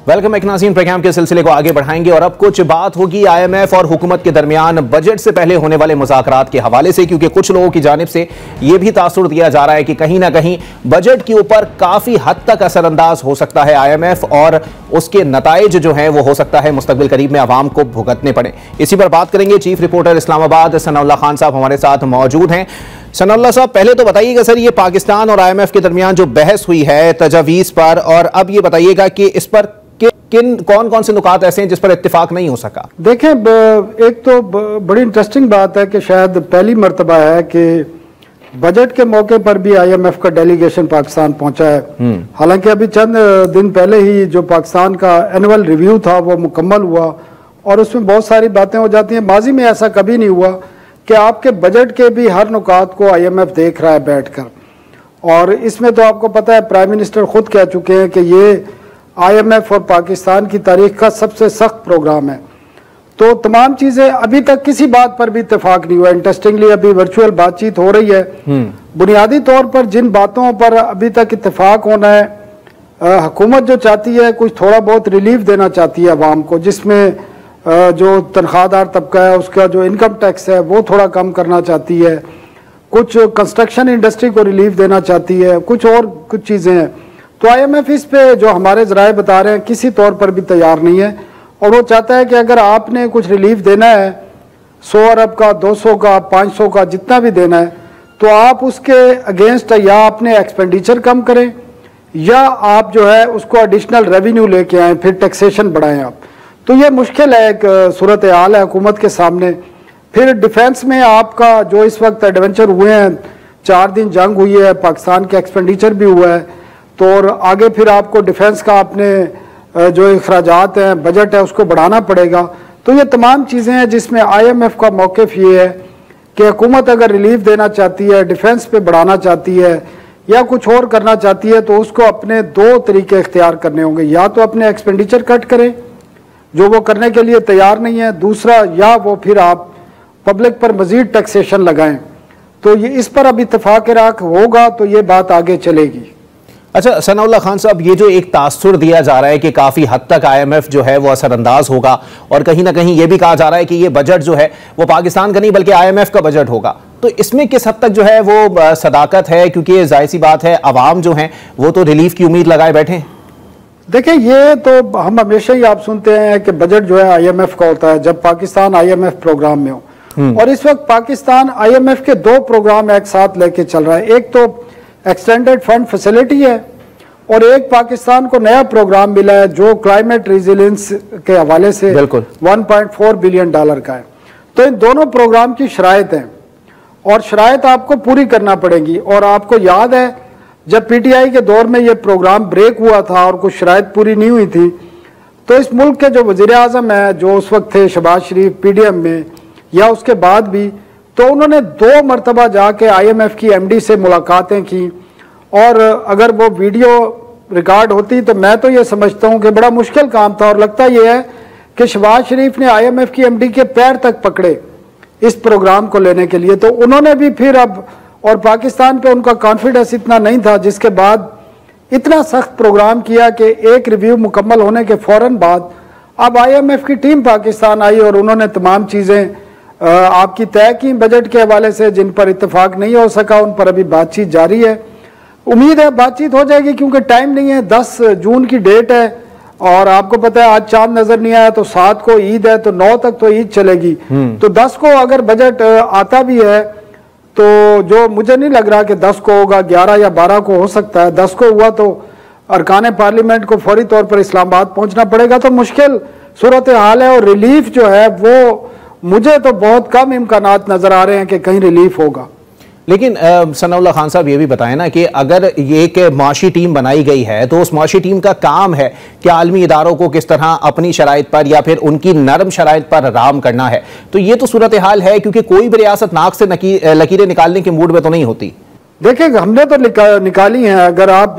वेलकम एक नाज़रीन, प्रोग्राम के सिलसिले को आगे बढ़ाएंगे और अब कुछ बात होगी IMF और हुकूमत के दरमियान बजट से पहले होने वाले मुज़ाकरात के हवाले से, क्योंकि कुछ लोगों की जानिब से यह भी तासुर दिया जा रहा है कि कहीं ना कहीं बजट के ऊपर काफ़ी हद तक असरअंदाज हो सकता है IMF और उसके नताइज जो हैं वो हो सकता है मुस्तकबिल करीब में आवाम को भुगतने पड़े। इसी पर बात करेंगे। चीफ रिपोर्टर इस्लामाबाद सनाउल्लाह खान साहब हमारे साथ मौजूद हैं। सनाउल्लाह साहब पहले तो बताइएगा सर, ये पाकिस्तान और IMF के दरमियान जो बहस हुई है तजावीज़ पर, और अब ये बताइएगा कि इस पर कौन कौन से नुकात ऐसे हैं जिस पर इत्तेफाक नहीं हो सका? देखें, एक तो बड़ी इंटरेस्टिंग बात है कि शायद पहली मर्तबा है कि बजट के मौके पर भी IMF का डेलीगेशन पाकिस्तान पहुंचा है। हालांकि अभी चंद दिन पहले ही जो पाकिस्तान का एनुअल रिव्यू था वो मुकम्मल हुआ और उसमें बहुत सारी बातें हो जाती हैं। माजी में ऐसा कभी नहीं हुआ कि आपके बजट के भी हर नुकात को IMF देख रहा है बैठकर। और इसमें तो आपको पता है प्राइम मिनिस्टर खुद कह चुके हैं कि ये IMF और पाकिस्तान की तारीख का सबसे सख्त प्रोग्राम है। तो तमाम चीज़ें, अभी तक किसी बात पर भी इत्तेफाक नहीं हुआ। इंटरेस्टिंगली अभी वर्चुअल बातचीत हो रही है। बुनियादी तौर पर जिन बातों पर अभी तक इत्तेफाक होना है हुकूमत जो चाहती है कुछ थोड़ा बहुत रिलीफ देना चाहती है आवाम को, जिसमें जो तनख्वाहदार तबका है उसका जो इनकम टैक्स है वो थोड़ा कम करना चाहती है, कुछ कंस्ट्रक्शन इंडस्ट्री को रिलीफ देना चाहती है, कुछ और कुछ चीज़ें हैं। तो IMF इस पे जो हमारे ज़राए बता रहे हैं किसी तौर पर भी तैयार नहीं है, और वो चाहता है कि अगर आपने कुछ रिलीफ देना है 100 अरब का, 200 का, 500 का, जितना भी देना है, तो आप उसके अगेंस्ट या अपने एक्सपेंडिचर कम करें या आप जो है उसको एडिशनल रेवेन्यू लेके आएँ, फिर टैक्सेशन बढ़ाएं आप। तो ये मुश्किल है, एक सूरत हाल है हुकूमत के सामने। फिर डिफेंस में आपका जो इस वक्त एडवेंचर हुए हैं, 4 दिन जंग हुई है, पाकिस्तान के एक्सपेंडिचर भी हुआ है, तो और आगे फिर आपको डिफेंस का अपने जो अखराजात हैं, बजट है, उसको बढ़ाना पड़ेगा। तो ये तमाम चीज़ें हैं जिसमें IMF का मौक़िफ़ ये है कि हुकूमत अगर रिलीफ देना चाहती है, डिफेंस पे बढ़ाना चाहती है या कुछ और करना चाहती है, तो उसको अपने 2 तरीके इख्तियार करने होंगे। या तो अपने एक्सपेंडिचर कट करें जो वो करने के लिए तैयार नहीं है, दूसरा या वो फिर आप पब्लिक पर मजीद टैक्सेशन लगाएं। तो ये इस पर अब इत्तेफाक राख होगा तो ये बात आगे चलेगी। अच्छा सनाउल्लाह खान साहब, ये जो एक तासुर दिया जा रहा है कि काफ़ी हद तक IMF जो है वो असरअंदाज होगा, और कहीं ना कहीं ये भी कहा जा रहा है कि ये बजट जो है वो पाकिस्तान का नहीं बल्कि IMF का बजट होगा, तो इसमें किस हद तक जो है वो सदाकत है? क्योंकि जाहिर सी बात है आवाम जो है वो तो रिलीफ की उम्मीद लगाए बैठे हैं। देखिए, ये तो हम हमेशा ही आप सुनते हैं कि बजट जो है IMF का होता है जब पाकिस्तान IMF प्रोग्राम में हो, और इस वक्त पाकिस्तान IMF के 2 प्रोग्राम एक साथ लेके चल रहा है। एक तो एक्सटेंडेड फंड फैसिलिटी है और एक पाकिस्तान को नया प्रोग्राम मिला है जो क्लाइमेट रेजिलियंस के हवाले से 1.4 बिलियन डॉलर का है। तो इन दोनों प्रोग्राम की शराइत हैं और शराइत आपको पूरी करना पड़ेगी। और आपको याद है जब PTI के दौर में ये प्रोग्राम ब्रेक हुआ था और कुछ शराइत पूरी नहीं हुई थी, तो इस मुल्क के जो वज़ीर आज़म है जो उस वक्त थे शहबाज शरीफ PDM में या उसके बाद भी, तो उन्होंने 2 मरतबा जाके IMF की MD से मुलाकातें की। और अगर वो वीडियो रिकॉर्ड होती तो मैं तो ये समझता हूँ कि बड़ा मुश्किल काम था, और लगता ये है कि शहबाज शरीफ ने IMF की MD के पैर तक पकड़े इस प्रोग्राम को लेने के लिए। तो उन्होंने भी फिर अब, और पाकिस्तान पे उनका कॉन्फिडेंस इतना नहीं था, जिसके बाद इतना सख्त प्रोग्राम किया कि एक रिव्यू मुकम्मल होने के फौरन बाद अब IMF की टीम पाकिस्तान आई और उन्होंने तमाम चीज़ें आपकी तय की बजट के हवाले से। जिन पर इत्तेफाक नहीं हो सका उन पर अभी बातचीत जारी है। उम्मीद है बातचीत हो जाएगी क्योंकि टाइम नहीं है, 10 जून की डेट है और आपको पता है आज चांद नजर नहीं आया तो 7 को ईद है, तो 9 तक तो ईद चलेगी। तो 10 को अगर बजट आता भी है तो जो मुझे नहीं लग रहा कि 10 को होगा, 11 या 12 को हो सकता है। 10 को हुआ तो अरकान पार्लियामेंट को फौरी तौर पर इस्लामाबाद पहुंचना पड़ेगा, तो मुश्किल सूरत हाल है। और रिलीफ जो है वो मुझे तो बहुत कम इम्कानात नजर आ रहे हैं कि कहीं रिलीफ होगा। लेकिन सनाउल्लाह खान साहब ये भी बताएं ना कि अगर ये एक माशी टीम बनाई गई है तो उस माशी टीम का काम है कि आलमी इदारों को किस तरह अपनी शराइत पर या फिर उनकी नरम शराइत पर राम करना है। तो ये तो सूरत हाल है क्योंकि कोई भी रियासत नाक से लकीरें निकालने के मूड में तो नहीं होती। देखिए, हमने तो निकाली हैं। अगर आप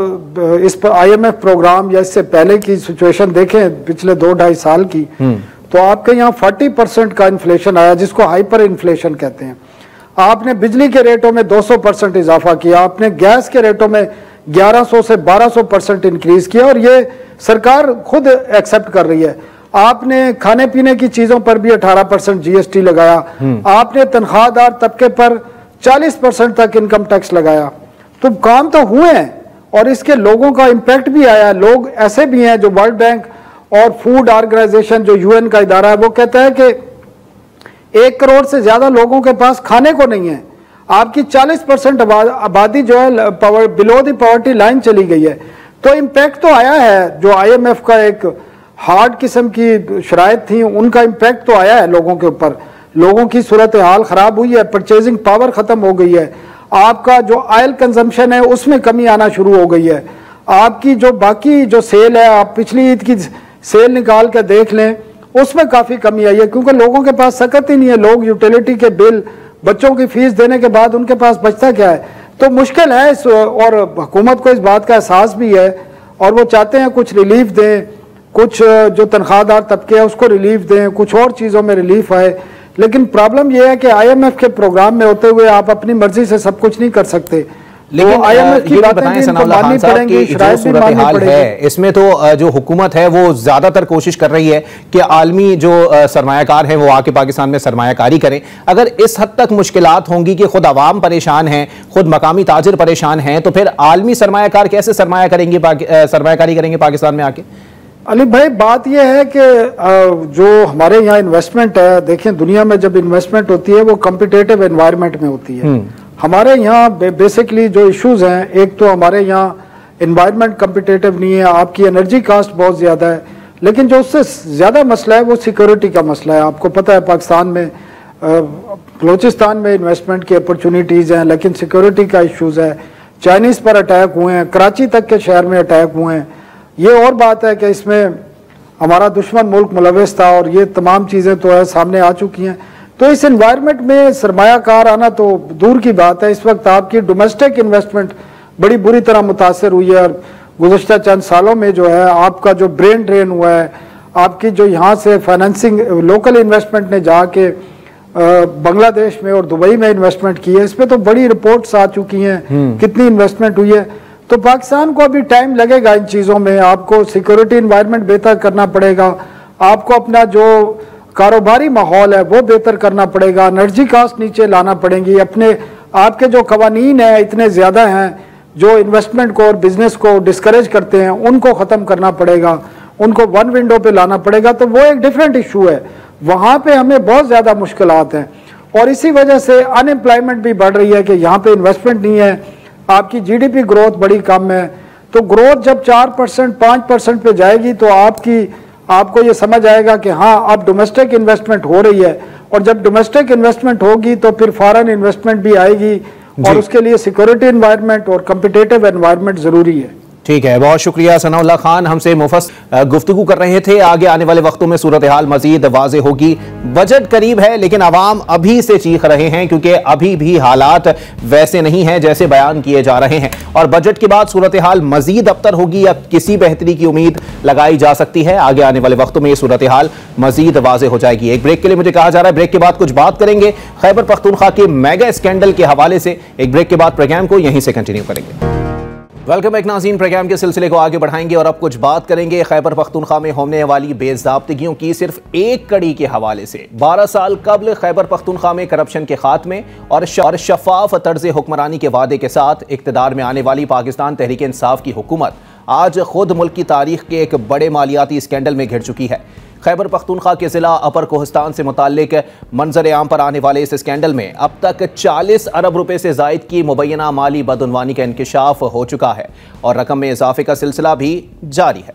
इस पर IMF प्रोग्राम या इससे पहले की सिचुएशन देखें पिछले 2-2.5 साल की, तो आपके यहाँ 40% का इन्फ्लेशन आया, जिसको हाइपर इन्फ्लेशन कहते हैं। आपने बिजली के रेटों में 200% इजाफा किया, आपने गैस के रेटों में 1100 से 1200% इंक्रीज किया, और ये सरकार खुद एक्सेप्ट कर रही है। आपने खाने पीने की चीजों पर भी 18% GST लगाया, आपने तनख्वाहदार तबके पर 40% तक इनकम टैक्स लगाया। तो काम तो हुए हैं और इसके लोगों का इम्पैक्ट भी आया। लोग ऐसे भी हैं जो वर्ल्ड बैंक और फूड ऑर्गेनाइजेशन जो UN का इदारा है वो कहता है कि 1 करोड़ से ज्यादा लोगों के पास खाने को नहीं है। आपकी 40% आबादी जो है बिलो द पॉवर्टी लाइन चली गई है। तो इम्पैक्ट तो आया है। जो IMF का एक हार्ड किस्म की शराइत थी उनका इम्पैक्ट तो आया है लोगों के ऊपर। लोगों की सूरत हाल खराब हुई है, परचेजिंग पावर खत्म हो गई है, आपका जो ऑयल कंजम्पशन है उसमें कमी आना शुरू हो गई है, आपकी जो बाकी जो सेल है, आप पिछली ईद की सेल निकाल के देख लें उसमें काफ़ी कमी आई है, क्योंकि लोगों के पास सकत ही नहीं है। लोग यूटिलिटी के बिल, बच्चों की फीस देने के बाद उनके पास बचता क्या है। तो मुश्किल है और हुकूमत को इस बात का एहसास भी है और वो चाहते हैं कुछ रिलीफ दें, कुछ जो तनख्वाहदार तबके है उसको रिलीफ दें, कुछ और चीज़ों में रिलीफ आए। लेकिन प्रॉब्लम यह है कि IMF के प्रोग्राम में होते हुए आप अपनी मर्जी से सब कुछ नहीं कर सकते। लेकिन IMF की बातें बताएं भी इनको सनाउल्लाह खान माननी साहब पड़ेंगी, कि जो शराइत भी सूरत माननी हाल पड़ेगी। है इसमें तो जो हुकूमत है वो ज्यादातर कोशिश कर रही है कि आलमी जो सरमायाकार हैं वो आके पाकिस्तान में सरमायाकारी करें। अगर इस हद तक मुश्किलात होंगी कि खुद आवाम परेशान हैं, खुद मकामी ताजिर परेशान हैं, तो फिर आलमी सरमायाकार कैसे सरमायाकारी करेंगे पाकिस्तान में आके? अली भाई, बात यह है कि जो हमारे यहाँ इन्वेस्टमेंट है, देखें दुनिया में जब इन्वेस्टमेंट होती है वो कॉम्पिटिटिव एनवायरनमेंट में होती है। हमारे यहाँ बेसिकली जो इश्यूज हैं, एक तो हमारे यहाँ इन्वायरमेंट कॉम्पिटिटिव नहीं है, आपकी एनर्जी कास्ट बहुत ज़्यादा है, लेकिन जो उससे ज़्यादा मसला है वो सिक्योरिटी का मसला है। आपको पता है पाकिस्तान में बलूचिस्तान में इन्वेस्टमेंट की अपॉर्चुनिटीज़ हैं, लेकिन सिक्योरिटी का इश्यूज़ है। चाइनीज़ पर अटैक हुए हैं, कराची तक के शहर में अटैक हुए हैं। ये और बात है कि इसमें हमारा दुश्मन मुल्क मुलविस था, और ये तमाम चीज़ें तो है सामने आ चुकी हैं। तो इस एनवायरनमेंट में सरमायाकार आना तो दूर की बात है। इस वक्त आपकी डोमेस्टिक इन्वेस्टमेंट बड़ी बुरी तरह मुतासर हुई है, और गुज़श्ता चंद सालों में जो है आपका जो ब्रेन ड्रेन हुआ है, आपकी जो यहाँ से फाइनेंसिंग लोकल इन्वेस्टमेंट ने जाके बांग्लादेश में और दुबई में इन्वेस्टमेंट की है, इस पर तो बड़ी रिपोर्ट्स आ चुकी हैं कितनी इन्वेस्टमेंट हुई है। तो पाकिस्तान को अभी टाइम लगेगा इन चीज़ों में। आपको सिक्योरिटी इन्वायरमेंट बेहतर करना पड़ेगा, आपको अपना जो कारोबारी माहौल है वो बेहतर करना पड़ेगा, एनर्जी कास्ट नीचे लाना पड़ेगी, अपने आपके जो कवानीन है इतने ज़्यादा हैं जो इन्वेस्टमेंट को और बिजनेस को डिस्करेज करते हैं, उनको ख़त्म करना पड़ेगा, उनको वन विंडो पे लाना पड़ेगा। तो वो एक डिफरेंट इशू है, वहाँ पे हमें बहुत ज़्यादा मुश्किलात हैं, और इसी वजह से अनएम्प्लॉयमेंट भी बढ़ रही है कि यहाँ पे इन्वेस्टमेंट नहीं है, आपकी GDP ग्रोथ बड़ी कम है। तो ग्रोथ जब 4% 5% पे जाएगी तो आपको ये समझ आएगा कि हाँ अब डोमेस्टिक इन्वेस्टमेंट हो रही है, और जब डोमेस्टिक इन्वेस्टमेंट होगी तो फिर फॉरेन इन्वेस्टमेंट भी आएगी, और उसके लिए सिक्योरिटी एनवायरनमेंट और कॉम्पिटिटिव एनवायरनमेंट जरूरी है। ठीक है, बहुत शुक्रिया। सनाउल्लाह खान हमसे मुफस्सल गुफ्तगू कर रहे थे। आगे आने वाले वक्तों में सूरत हाल मजीद वाज़े होगी। बजट करीब है, लेकिन आवाम अभी से चीख रहे हैं क्योंकि अभी भी हालात वैसे नहीं हैं जैसे बयान किए जा रहे हैं, और बजट के बाद सूरत हाल मजीद अबतर होगी या किसी बेहतरी की उम्मीद लगाई जा सकती है। आगे आने वाले वक्तों में ये सूरत हाल मजीद वाज़े हो जाएगी। एक ब्रेक के लिए मुझे कहा जा रहा है, ब्रेक के बाद कुछ बात करेंगे खैबर पख्तूनख्वा के मेगा स्कैंडल के हवाले से। एक ब्रेक के बाद प्रोग्राम को यहीं से कंटिन्यू करेंगे। वेलकम बैक नाज़रीन, प्रोग्राम के सिलसिले को आगे बढ़ाएंगे और अब कुछ बात करेंगे खैबर पख्तूनख्वा में होने वाली बेज़ाब्तगियों की सिर्फ एक कड़ी के हवाले से। 12 साल कबल खैबर पख्तूनख्वा में करप्शन के खात्मे और शफाफ तर्ज हुक्मरानी के वादे के साथ इक़्तिदार में आने वाली पाकिस्तान तहरीक इंसाफ की हुकूमत आज खुद मुल्क की तारीख के एक बड़े मालियाती स्कैंडल में घिर चुकी है। खैबर पख्तूनख्वा के ज़िला अपर कोहिस्तान से मुताल्लिक मंजर आम पर आने वाले इस स्कैंडल में अब तक 40 अरब रुपए से जायद की मुबैना माली बदउनवानी का इंकिशाफ हो चुका है और रकम में इजाफे का सिलसिला भी जारी है।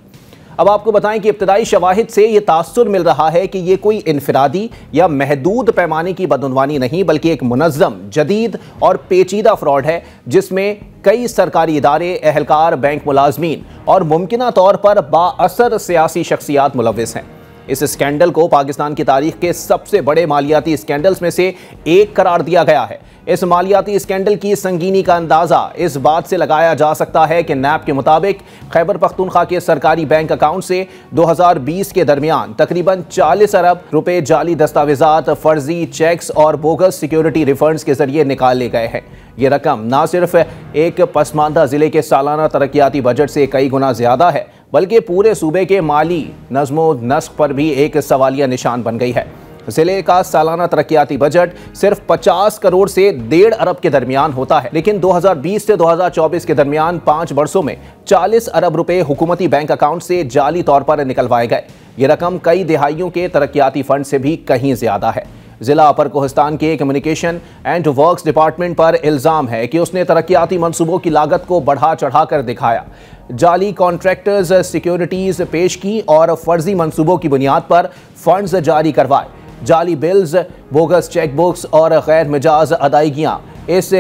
अब आपको बताएं कि इब्तदाई शवाहिद से ये तासुर मिल रहा है कि ये कोई इनफरादी या महदूद पैमाने की बदउनवानी नहीं, बल्कि एक मुनज़्ज़म, जदीद और पेचीदा फ्रॉड है जिसमें कई सरकारी इदारे, एहलकार, बैंक मुलाजमीन और मुमकिना तौर पर बाअसर सियासी शख्सियात मुलव्विस हैं। इस स्कैंडल को पाकिस्तान की तारीख के सबसे बड़े मालियाती स्कैंडल्स में से एक करार दिया गया है। इस मालियाती स्कैंडल की संगीनी का अंदाज़ा इस बात से लगाया जा सकता है कि नैब के मुताबिक खैबर पख्तूनख्वा के सरकारी बैंक अकाउंट से 2020 के दरमियान तकरीबन 40 अरब रुपए जाली दस्तावेजात, फर्जी चेक्स और बोगस सिक्योरिटी रिफंड्स के जरिए निकाले गए हैं। ये रकम न सिर्फ एक पसमानदा जिले के सालाना तरक्याती बजट से कई गुना ज्यादा है, बल्कि पूरे सूबे के माली नज़्मो नस्क पर भी एक सवालिया निशान बन गई है। जिले का सालाना तरक्याती बजट सिर्फ 50 करोड़ से 1.5 अरब के दरमियान होता है, लेकिन 2020 से 2024 के दरमियान 5 वर्षों में 40 अरब रुपए हुकूमती बैंक अकाउंट से जाली तौर पर निकलवाए गए। ये रकम कई दिहाइयों के तरक्याती फंड से भी कहीं ज्यादा है। जिला अपर कोहिस्तान के कम्युनिकेशन एंड वर्क्स डिपार्टमेंट पर इल्जाम है कि उसने तरक्याती मंसूबों की लागत को बढ़ा चढ़ा कर दिखाया, जाली कॉन्ट्रैक्टर्स सिक्योरिटीज पेश की और फर्जी मंसूबों की बुनियाद पर फंड्स जारी करवाए। जाली बिल्स, बोगस चेकबुक्स और गैर मिजाज अदायगियां इस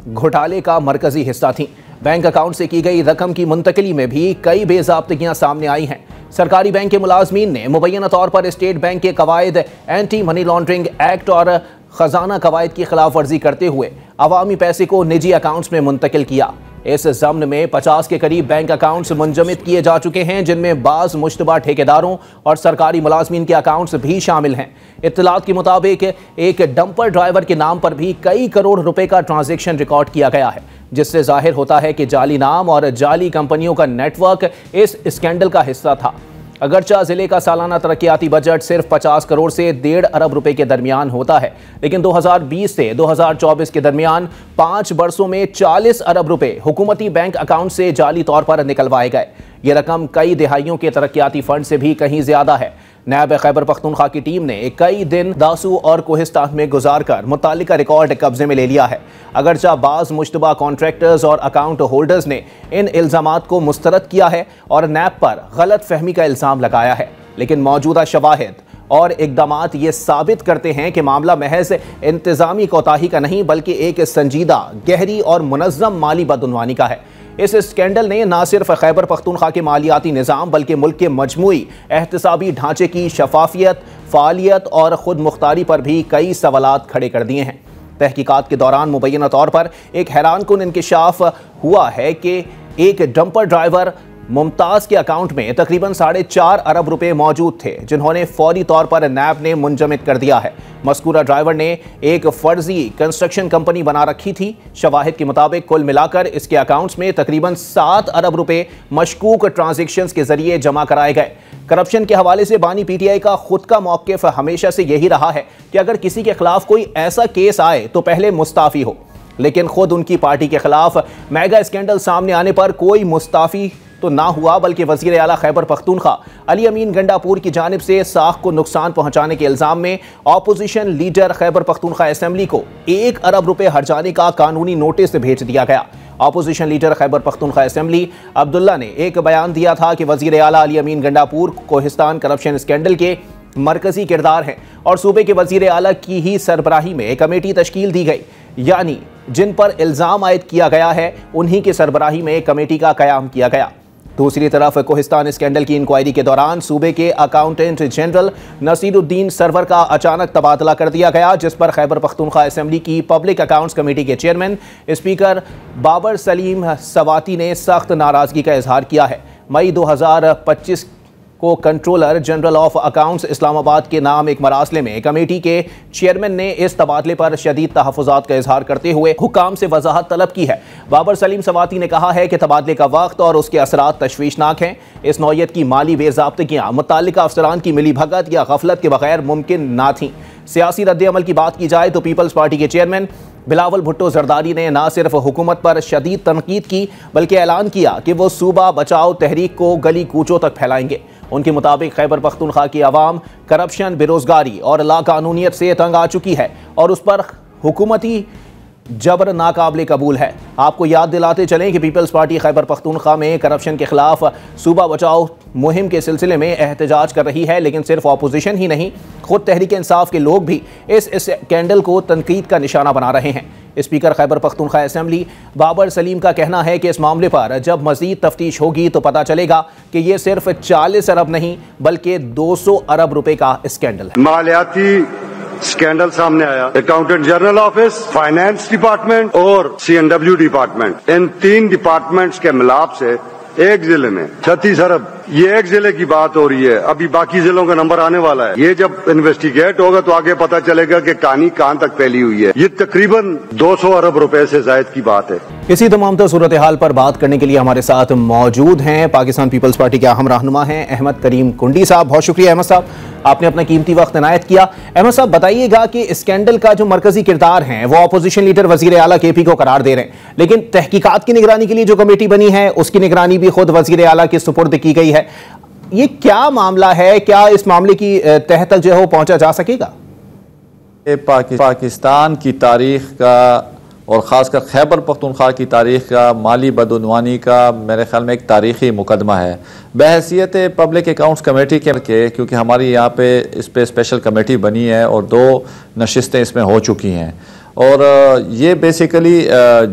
घोटाले का मरकजी हिस्सा थीं। बैंक अकाउंट से की गई रकम की मुंतकली में भी कई बेज़ाब्तगियां सामने आई हैं। सरकारी बैंक के मुलाजमीन ने मुबैना तौर पर स्टेट बैंक के कवायद, एंटी मनी लॉन्ड्रिंग एक्ट और खजाना कवायद की खिलाफ वर्जी करते हुए अवामी पैसे को निजी अकाउंट्स में मुंतकिल किया। इस ज़म्न में 50 के करीब बैंक अकाउंट्स मुंजमद किए जा चुके हैं, जिनमें बाज़ मुश्तबा ठेकेदारों और सरकारी मुलाजमीन के अकाउंट्स भी शामिल हैं। इत्तलात के मुताबिक एक डंपर ड्राइवर के नाम पर भी कई करोड़ रुपए का ट्रांजैक्शन रिकॉर्ड किया गया है। जिससे जाहिर होता है कि जाली नाम और जाली कंपनियों का नेटवर्क इस स्कैंडल का हिस्सा था। अगरचा जिले का सालाना तरक्याती बजट सिर्फ 50 करोड़ से 1.5 अरब रुपए के दरमियान होता है, लेकिन 2020 से 2024 के दरमियान 5 बरसों में 40 अरब रुपए हुकूमती बैंक अकाउंट से जाली तौर पर निकलवाए गए। ये रकम कई दिहाइयों के तरक्याती फंड से भी कहीं ज्यादा है। नायब खैबर पख्तूनख्वा की टीम ने कई दिन दासू और कोहिस्तान में गुजारकर मुतालिका रिकॉर्ड कब्जे में ले लिया है। अगरचा बाज मुश्तबा कॉन्ट्रैक्टर्स और अकाउंट होल्डर्स ने इन इल्जामात को मुस्तरद किया है और नैब पर गलत फहमी का इल्जाम लगाया है, लेकिन मौजूदा शवाहिद और इकदामात ये साबित करते हैं कि मामला महज इंतजामी कोताही का नहीं बल्कि एक संजीदा, गहरी और मुनज़्ज़म माली बदउनवानी का है। इस स्कैंडल ने न सिर्फ खैबर पख्तूनख्वा के मालियाती निज़ाम बल्कि मुल्क के मजमूई एहतसाबी ढांचे की शफाफियत, फ़ालियत और खुद मुख्तारी पर भी कई सवालात खड़े कर दिए हैं। तहकीकात के दौरान मुबैना तौर पर एक हैरानकुन इंकिशाफ हुआ है कि एक डंपर ड्राइवर मुमताज़ के अकाउंट में तकरीबन 4.5 अरब रुपए मौजूद थे, जिन्होंने फौरी तौर पर नैब ने मुंजमद कर दिया है। मज़कूरा ड्राइवर ने एक फर्जी कंस्ट्रक्शन कंपनी बना रखी थी। शवाहिद के मुताबिक कुल मिलाकर इसके अकाउंट्स में तकरीबन 7 अरब रुपए मशकूक ट्रांजेक्शंस के जरिए जमा कराए गए। करप्शन के हवाले से बानी पीटीआई का खुद का मौक़िफ़ हमेशा से यही रहा है कि अगर किसी के खिलाफ कोई ऐसा केस आए तो पहले मुस्ताफ़ी हो, लेकिन खुद उनकी पार्टी के खिलाफ मेगा स्कैंडल सामने आने पर कोई मुस्ताफ़ी तो ना हुआ, बल्कि वज़ीर आला खैबर पख्तूनख्वा अली अमीन गंडापुर की जानिब से साख को नुकसान पहुंचाने के इल्ज़ाम में opposition leader Khyber Pakhtunkhwa assembly को 1 अरब रुपए हर्जाने का कानूनी नोटिस भेज दिया गया। Opposition leader Khyber Pakhtunkhwa assembly Abdullah ने एक बयान दिया था कि वज़ीर आला अली अमीन गंडापुर कोहिस्तान करप्शन स्कैंडल के मरकजी किरदार हैं और सूबे के वज़ीर आला की ही सरबराही में कमेटी तश्कील दी गई, यानी जिन पर इल्ज़ाम आयद किया गया है उन्हीं की सरबराही में कमेटी का क़याम किया गया। दूसरी तरफ कोहिस्तान स्कैंडल की इंक्वायरी के दौरान सूबे के अकाउंटेंट जनरल नसीरुद्दीन सरवर का अचानक तबादला कर दिया गया, जिस पर खैबर पख्तूनख्वा असेंबली की पब्लिक अकाउंट्स कमेटी के चेयरमैन स्पीकर बाबर सलीम सवाती ने सख्त नाराजगी का इजहार किया है। मई 2025 को controller general of accounts Islamabad के नाम एक मरासले में कमेटी के चेयरमैन ने इस तबादले पर शदीद तहफ़्फ़ुज़ात का इजहार करते हुए हुकाम से वजाहत तलब की है। बाबर सलीम सवाती ने कहा है कि तबादले का वक्त और उसके असरात तशवीशनाक हैं। इस नौयत की माली बेज़ाब्तगियाँ मुताल्लिका अफसरान की मिली भगत या गफलत के बगैर मुमकिन ना थीं। सियासी रद्द-ए-अमल की बात की जाए तो पीपल्स पार्टी के चेयरमैन बिलावल भुट्टो जरदारी ने न सिर्फ हुकूमत पर शदीद तनकीद की बल्कि ऐलान किया कि वो सूबा बचाओ तहरीक को गली कूचों तक फैलाएंगे। उनके मुताबिक खैबर पख्तूनख्वा की आवाम करप्शन, बेरोजगारी और लाकानूनियत से तंग आ चुकी है और उस पर हुकूमती जबर नाकाबिल कबूल है। आपको याद दिलाते चलें कि पीपल्स पार्टी खैबर पख्तूनख्वा में करप्शन के खिलाफ सूबा बचाओ मुहिम के सिलसिले में एहतजाज कर रही है, लेकिन सिर्फ अपोजिशन ही नहीं, खुद तहरीक इंसाफ के लोग भी इस स्कैंडल को तनकीद का निशाना बना रहे हैं। स्पीकर खैबर पख्तूनख्वा असेंबली बाबर सलीम का कहना है कि इस मामले पर जब मजीद तफ्तीश होगी तो पता चलेगा कि ये सिर्फ 40 अरब नहीं बल्कि 200 अरब रुपए का स्कैंडल है। मालियाती स्कैंडल सामने आया। Accountant general office, finance department और CNW डिपार्टमेंट, इन 3 डिपार्टमेंट्स के मिलाप से एक जिले में 36 अरब, ये एक जिले की बात हो रही है। अभी बाकी जिलों का नंबर आने वाला है। ये जब इन्वेस्टिगेट होगा तो आगे पता चलेगा कि कहानी कहां तक फैली हुई है। ये तकरीबन 200 अरब रुपए से जायद की बात है। इसी तमाम सूरत हाल पर बात करने के लिए हमारे साथ मौजूद हैं पाकिस्तान पीपल्स पार्टी के अहम रहनुमा हैं अहमद करीम कुंडी साहब। बहुत शुक्रिया अहमद साहब, आपने अपना कीमती वक्त इनायत किया। अहमद साहब, बताइएगा कि स्कैंडल का जो मरकजी किरदार है वो अपोजिशन लीडर वजीर आला KP को करार दे रहे हैं, लेकिन तहकीकात की निगरानी के लिए जो कमेटी बनी है उसकी निगरानी भी खुद वजीर आला के सुपुर्द की गई है। ये क्या मामला है? क्या इस मामले की तह तक जो है वो पहुंचा जा सकेगा? पाकिस्तान की तारीख का और ख़ासकर खैबर पख्तूनख्वा की तारीख का माली बदउनवानी का मेरे ख्याल में एक तारीख़ी मुकदमा है। बहैसियत पब्लिक अकाउंट्स कमेटी के क्योंकि हमारी यहाँ पे इस पर स्पेशल कमेटी बनी है और 2 नशिस्तें इसमें हो चुकी हैं और ये बेसिकली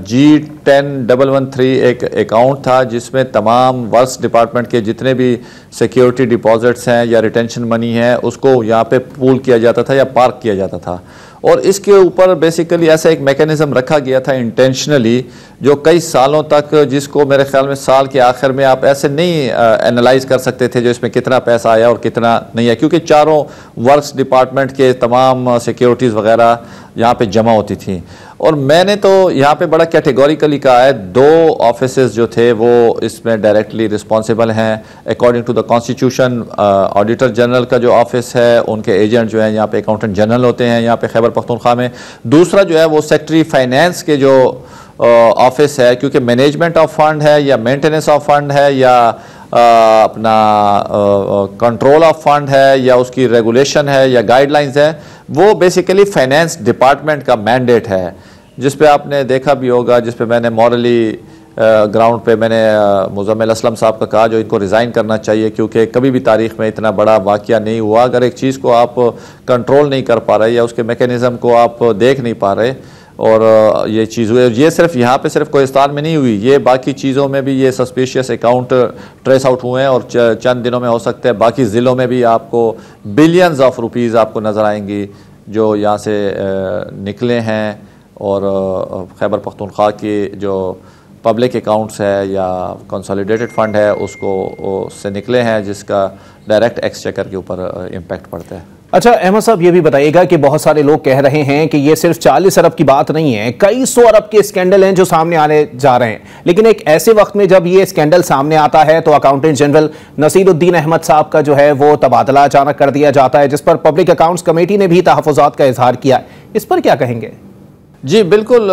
G10-113 एक अकाउंट था जिसमें तमाम वर्क्स डिपार्टमेंट के जितने भी सिक्योरिटी डिपॉजिट्स हैं या रिटेंशन मनी है उसको यहाँ पे पूल किया जाता था या पार्क किया जाता था और इसके ऊपर बेसिकली ऐसा एक मैकेनिज़्म रखा गया था इंटेंशनली जो कई सालों तक, जिसको मेरे ख्याल में साल के आखिर में आप ऐसे नहीं एनालाइज कर सकते थे जो इसमें कितना पैसा आया और कितना नहीं है, क्योंकि चारों वर्क्स डिपार्टमेंट के तमाम सिक्योरिटीज़ वगैरह यहाँ पे जमा होती थी और मैंने तो यहाँ पे बड़ा कैटेगोरिकली कहा है, 2 ऑफिसेज जो थे वो इसमें डायरेक्टली रिस्पॉन्सिबल हैं according to the constitution. Auditor general का जो ऑफिस है, उनके एजेंट जो है यहाँ पे अकाउंटेंट जनरल होते हैं यहाँ पे खैबर पख्तूनख्वा में। दूसरा जो है वो सेक्रेटरी फाइनेंस के जो ऑफिस है, क्योंकि मैनेजमेंट ऑफ फंड है या मेंटेनेंस ऑफ फंड है या अपना कंट्रोल ऑफ फंड है या उसकी रेगुलेशन है या गाइडलाइंस है, वो बेसिकली फाइनेंस डिपार्टमेंट का मैंडेट है, जिस पे आपने देखा भी होगा, जिस पे मैंने मॉरली ग्राउंड पे मैंने मुज़म्मिल असलम साहब का कहा जो इनको रिज़ाइन करना चाहिए, क्योंकि कभी भी तारीख में इतना बड़ा वाक़या नहीं हुआ। अगर एक चीज़ को आप कंट्रोल नहीं कर पा रहे या उसके मैकेनिज़्म को आप देख नहीं पा रहे और ये चीज़ हुई, ये सिर्फ यहाँ पे सिर्फ कोहिस्तान में नहीं हुई, ये बाकी चीज़ों में भी ये सस्पिशियस अकाउंट ट्रेस आउट हुए हैं और चंद दिनों में हो सकते हैं बाकी ज़िलों में भी आपको बिलियंस ऑफ रुपीज़ आपको नज़र आएंगी जो यहाँ से निकले हैं। और खैबर पख्तूनख्वा की जो पब्लिक अकाउंट्स है या कंसोलिडेटेड फंड है उससे निकले हैं, जिसका डायरेक्ट एक्सचेकर के ऊपर इम्पैक्ट पड़ता है। अच्छा अहमद साहब, ये भी बताइएगा कि बहुत सारे लोग कह रहे हैं कि ये सिर्फ 40 अरब की बात नहीं है, कई 100 अरब के स्कैंडल हैं जो सामने आने जा रहे हैं। लेकिन एक ऐसे वक्त में जब ये स्कैंडल सामने आता है तो अकाउंटेंट जनरल नसीरुद्दीन अहमद साहब का जो है वो तबादला अचानक कर दिया जाता है, जिस पर पब्लिक अकाउंट्स कमेटी ने भी तहफ़्फ़ुज़ात का इजहार किया। इस पर क्या कहेंगे? जी बिल्कुल,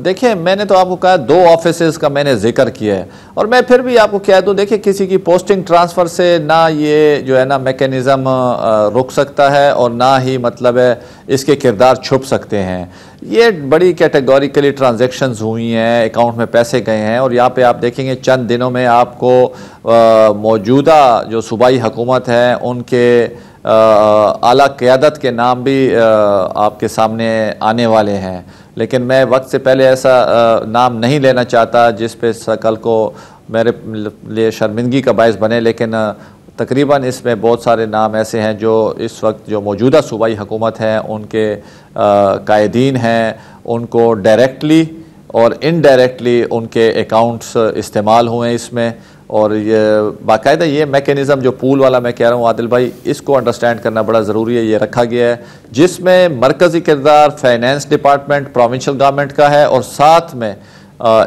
देखिए मैंने तो आपको कहा 2 ऑफिसेज का मैंने जिक्र किया है और मैं फिर भी आपको कह दूं, देखिए किसी की पोस्टिंग ट्रांसफ़र से ना ये जो है ना मैकेनिज़्म रुक सकता है और ना ही मतलब है इसके किरदार छुप सकते हैं। ये बड़ी कैटेगोरिकली ट्रांजैक्शंस हुई हैं, अकाउंट में पैसे गए हैं और यहाँ पे आप देखेंगे चंद दिनों में आपको मौजूदा जो सूबाई हुकूमत है उनके आला क़यादत के नाम भी आपके सामने आने वाले हैं। लेकिन मैं वक्त से पहले ऐसा नाम नहीं लेना चाहता जिस पे कल को मेरे लिए शर्मिंदगी का बायस बने, लेकिन तकरीबन इसमें बहुत सारे नाम ऐसे हैं जो इस वक्त जो मौजूदा सूबाई हुकूमत है उनके कायदीन हैं, उनको डायरेक्टली और इनडायरेक्टली उनके अकाउंट्स इस्तेमाल हुए इसमें। और ये बाकायदा ये मैकेनिज़्म जो पूल वाला मैं कह रहा हूँ आदिल भाई, इसको अंडरस्टैंड करना बड़ा ज़रूरी है। ये रखा गया है जिसमें मरकज़ी किरदार फाइनेंस डिपार्टमेंट प्रोविंशियल गवर्नमेंट का है और साथ में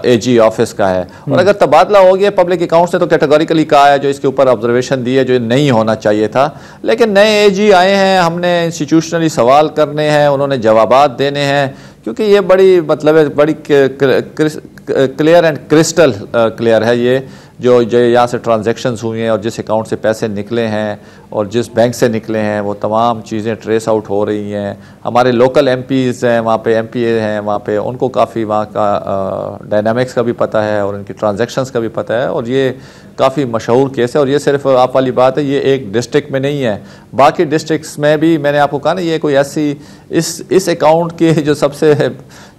AG ऑफिस का है। और अगर तबादला हो गया पब्लिक अकाउंट्स ने तो कैटेगोरिकली कहा है, जो इसके ऊपर ऑब्जर्वेशन दी है, जो नहीं होना चाहिए था। लेकिन नए AG आए हैं, हमने इंस्टीट्यूशनली सवाल करने हैं, उन्होंने जवाबात देने हैं, क्योंकि ये बड़ी मतलब है बड़ी क्लियर एंड क्रिस्टल क्लियर है ये जो यहाँ से ट्रांजैक्शंस हुई हैं और जिस अकाउंट से पैसे निकले हैं और जिस बैंक से निकले हैं वो तमाम चीज़ें ट्रेस आउट हो रही हैं। हमारे लोकल MPs हैं वहाँ पे, MPA हैं वहाँ पे, उनको काफ़ी वहाँ का डायनामिक्स का भी पता है और उनकी ट्रांजैक्शंस का भी पता है और ये काफ़ी मशहूर केस है। और ये सिर्फ आप वाली बात है, ये एक डिस्ट्रिक्ट में नहीं है, बाकी डिस्ट्रिक्ट्स में भी मैंने आपको कहा ना, ये कोई ऐसी इस अकाउंट के जो सबसे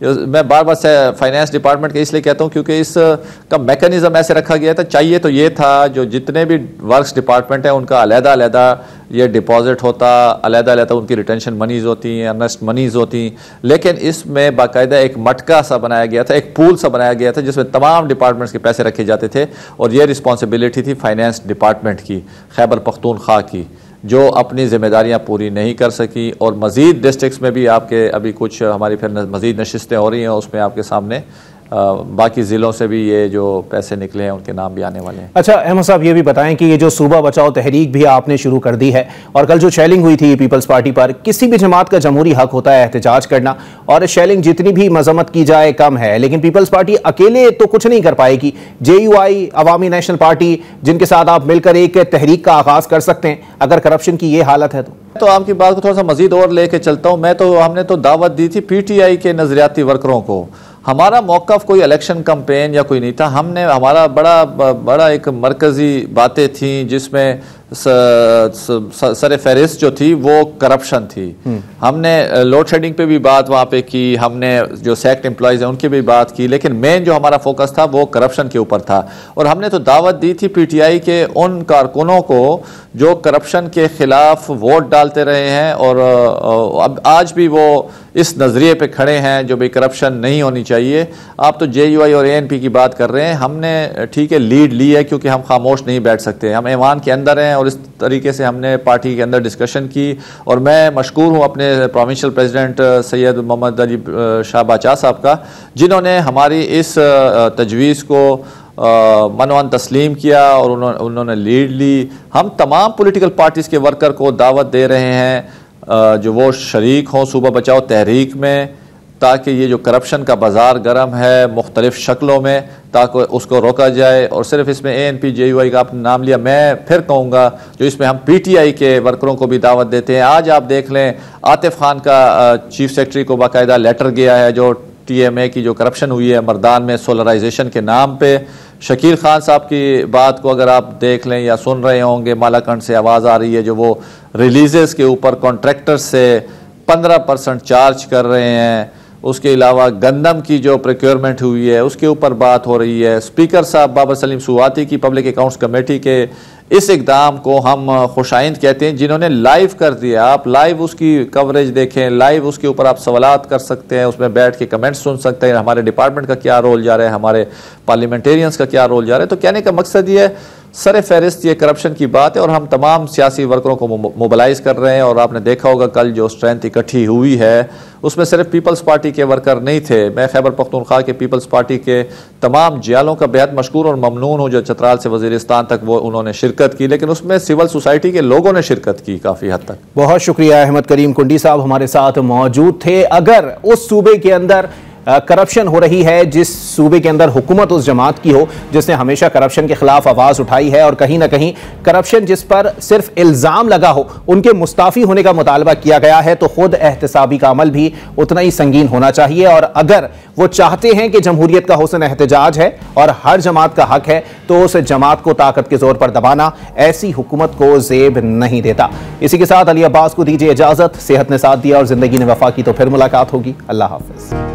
मैं बार बार से फाइनेंस डिपार्टमेंट के इसलिए कहता हूँ क्योंकि इसका मैकेनिज़्म ऐसे रखा गया था। चाहिए तो ये था जो जितने भी वर्क्स डिपार्टमेंट है उनका अलग-अलग ये डिपॉजिट होता, अलग-अलग उनकी रिटेंशन मनीज़ होती हैं, अर्नेस्ट मनीज़ होती, लेकिन इसमें बाकायदा एक मटका सा बनाया गया था, एक पूल सा बनाया गया था जिसमें तमाम डिपार्टमेंट्स के पैसे रखे जाते थे और ये रिस्पॉन्सिबिलिटी थी फाइनेंस डिपार्टमेंट की, खैबर पख्तूनख्वा की, जो अपनी जिम्मेदारियां पूरी नहीं कर सकी। और मज़ीद डिस्ट्रिक्ट्स में भी आपके अभी कुछ हमारी फिर मज़ीद नशिस्तें हो रही हैं, उसमें आपके सामने बाकी ज़िलों से भी ये जो पैसे निकले हैं उनके नाम भी आने वाले हैं। अच्छा अहमद साहब, ये भी बताएं कि ये जो सूबा बचाओ तहरीक भी आपने शुरू कर दी है और कल जो शेलिंग हुई थी पीपल्स पार्टी पर, किसी भी जमात का जमहूरी हक होता है एहतजाज करना और शेलिंग जितनी भी मजम्मत की जाए कम है, लेकिन पीपल्स पार्टी अकेले तो कुछ नहीं कर पाएगी। JUI अवामी नेशनल पार्टी जिनके साथ आप मिलकर एक तहरीक का आगाज कर सकते हैं अगर करप्शन की ये हालत है तो आपकी बात को थोड़ा सा मजीद और लेके चलता हूँ। हमने तो दावत दी थी PTI के नजरियाती वर्करों को। हमारा मौक़िफ़ कोई इलेक्शन कैंपेन या कोई नहीं था, हमारा बड़ा एक मरकज़ी बातें थी जिसमें सर फहरिस्त जो थी वो करप्शन थी। हमने लोड शेडिंग पे भी बात वहाँ पे की, हमने जो सेक्ट एम्प्लॉयज़ हैं उनकी भी बात की, लेकिन मेन जो हमारा फोकस था वो करप्शन के ऊपर था। और हमने तो दावत दी थी PTI के उन कारकुनों को जो करप्शन के ख़िलाफ़ वोट डालते रहे हैं और अब आज भी वो इस नज़रिए पे खड़े हैं जो भाई करप्शन नहीं होनी चाहिए। आप तो JUI और ANP की बात कर रहे हैं, हमने ठीक है लीड ली है क्योंकि हम खामोश नहीं बैठ सकते, हम ऐवान के अंदर हैं और और इस तरीके से हमने पार्टी के अंदर डिस्कशन की। और मैं मशकूर हूँ अपने प्रोविंशियल प्रेसिडेंट सैयद मोहम्मद अली शाह बाचा साहब का, जिन्होंने हमारी इस तजवीज़ को मनवन तस्लीम किया और उन्होंने लीड ली। हम तमाम पॉलिटिकल पार्टीज़ के वर्कर को दावत दे रहे हैं जो वो शरीक हों सूबा बचाओ तहरीक में, ताकि ये जो करप्शन का बाज़ार गर्म है मुख्तलिफ़ शक्लों में, ताकि उसको रोका जाए। और सिर्फ इसमें ANP JUI का आपने नाम लिया, मैं फिर कहूँगा जो इसमें हम PTI के वर्करों को भी दावत देते हैं। आज आप देख लें आतिफ खान का चीफ सेक्रेटरी को बाकायदा लेटर गया है जो TMA की जो करप्शन हुई है मर्दान में सोलराइजेशन के नाम पे। शकील खान साहब की बात को अगर आप देख लें या सुन रहे होंगे, मालाकंड से आवाज़ आ रही है जो वो रिलीजेस के ऊपर कॉन्ट्रैक्टर से 15% चार्ज कर रहे हैं। उसके अलावा गंदम की जो प्रोक्योरमेंट हुई है उसके ऊपर बात हो रही है। स्पीकर साहब बाबर सलीम सुवाती की पब्लिक अकाउंट्स कमेटी के इस इकदाम को हम खुशाइंद कहते हैं, जिन्होंने लाइव कर दिया। आप लाइव उसकी कवरेज देखें, लाइव उसके ऊपर आप सवालात कर सकते हैं, उसमें बैठ के कमेंट्स सुन सकते हैं, हमारे डिपार्टमेंट का क्या रोल जा रहा है, हमारे पार्लियामेंटेरियंस का क्या रोल जा रहा है। तो कहने का मकसद ये है, सर फहरिस्त ये करप्शन की बात है और हम तमाम सियासी वर्करों को मोबिलाइज कर रहे हैं। और आपने देखा होगा कल जो स्ट्रेंथ इकट्ठी हुई है उसमें सिर्फ पीपल्स पार्टी के वर्कर नहीं थे। मैं खैबर पख्तूनख्वा के पीपल्स पार्टी के तमाम जियालों का बेहद मशकूर और ममनून हूँ जो चतराल से वजीरिस्तान तक वो उन्होंने शिरकत की, लेकिन उसमें सिविल सोसाइटी के लोगों ने शिरकत की काफ़ी हद तक। बहुत शुक्रिया। अहमद करीम कुंडी साहब हमारे साथ मौजूद थे। अगर उस सूबे के अंदर करप्शन हो रही है, जिस सूबे के अंदर हुकूमत उस जमात की हो जिसने हमेशा करप्शन के खिलाफ आवाज उठाई है और कहीं ना कहीं करप्शन जिस पर सिर्फ इल्जाम लगा हो उनके मुस्ताफी होने का मुतालबा किया गया है, तो खुद एहतसाबी का अमल भी उतना ही संगीन होना चाहिए। और अगर वो चाहते हैं कि जमहूरियत का हुस्न एहतजाज है और हर जमात का हक है, तो उस जमात को ताकत के जोर पर दबाना ऐसी हुकूमत को जेब नहीं देता। इसी के साथ अली अब्बास को दीजिए इजाजत। सेहत ने साथ दिया और जिंदगी ने वफा की, तो फिर मुलाकात होगी। अल्लाह हाफिज।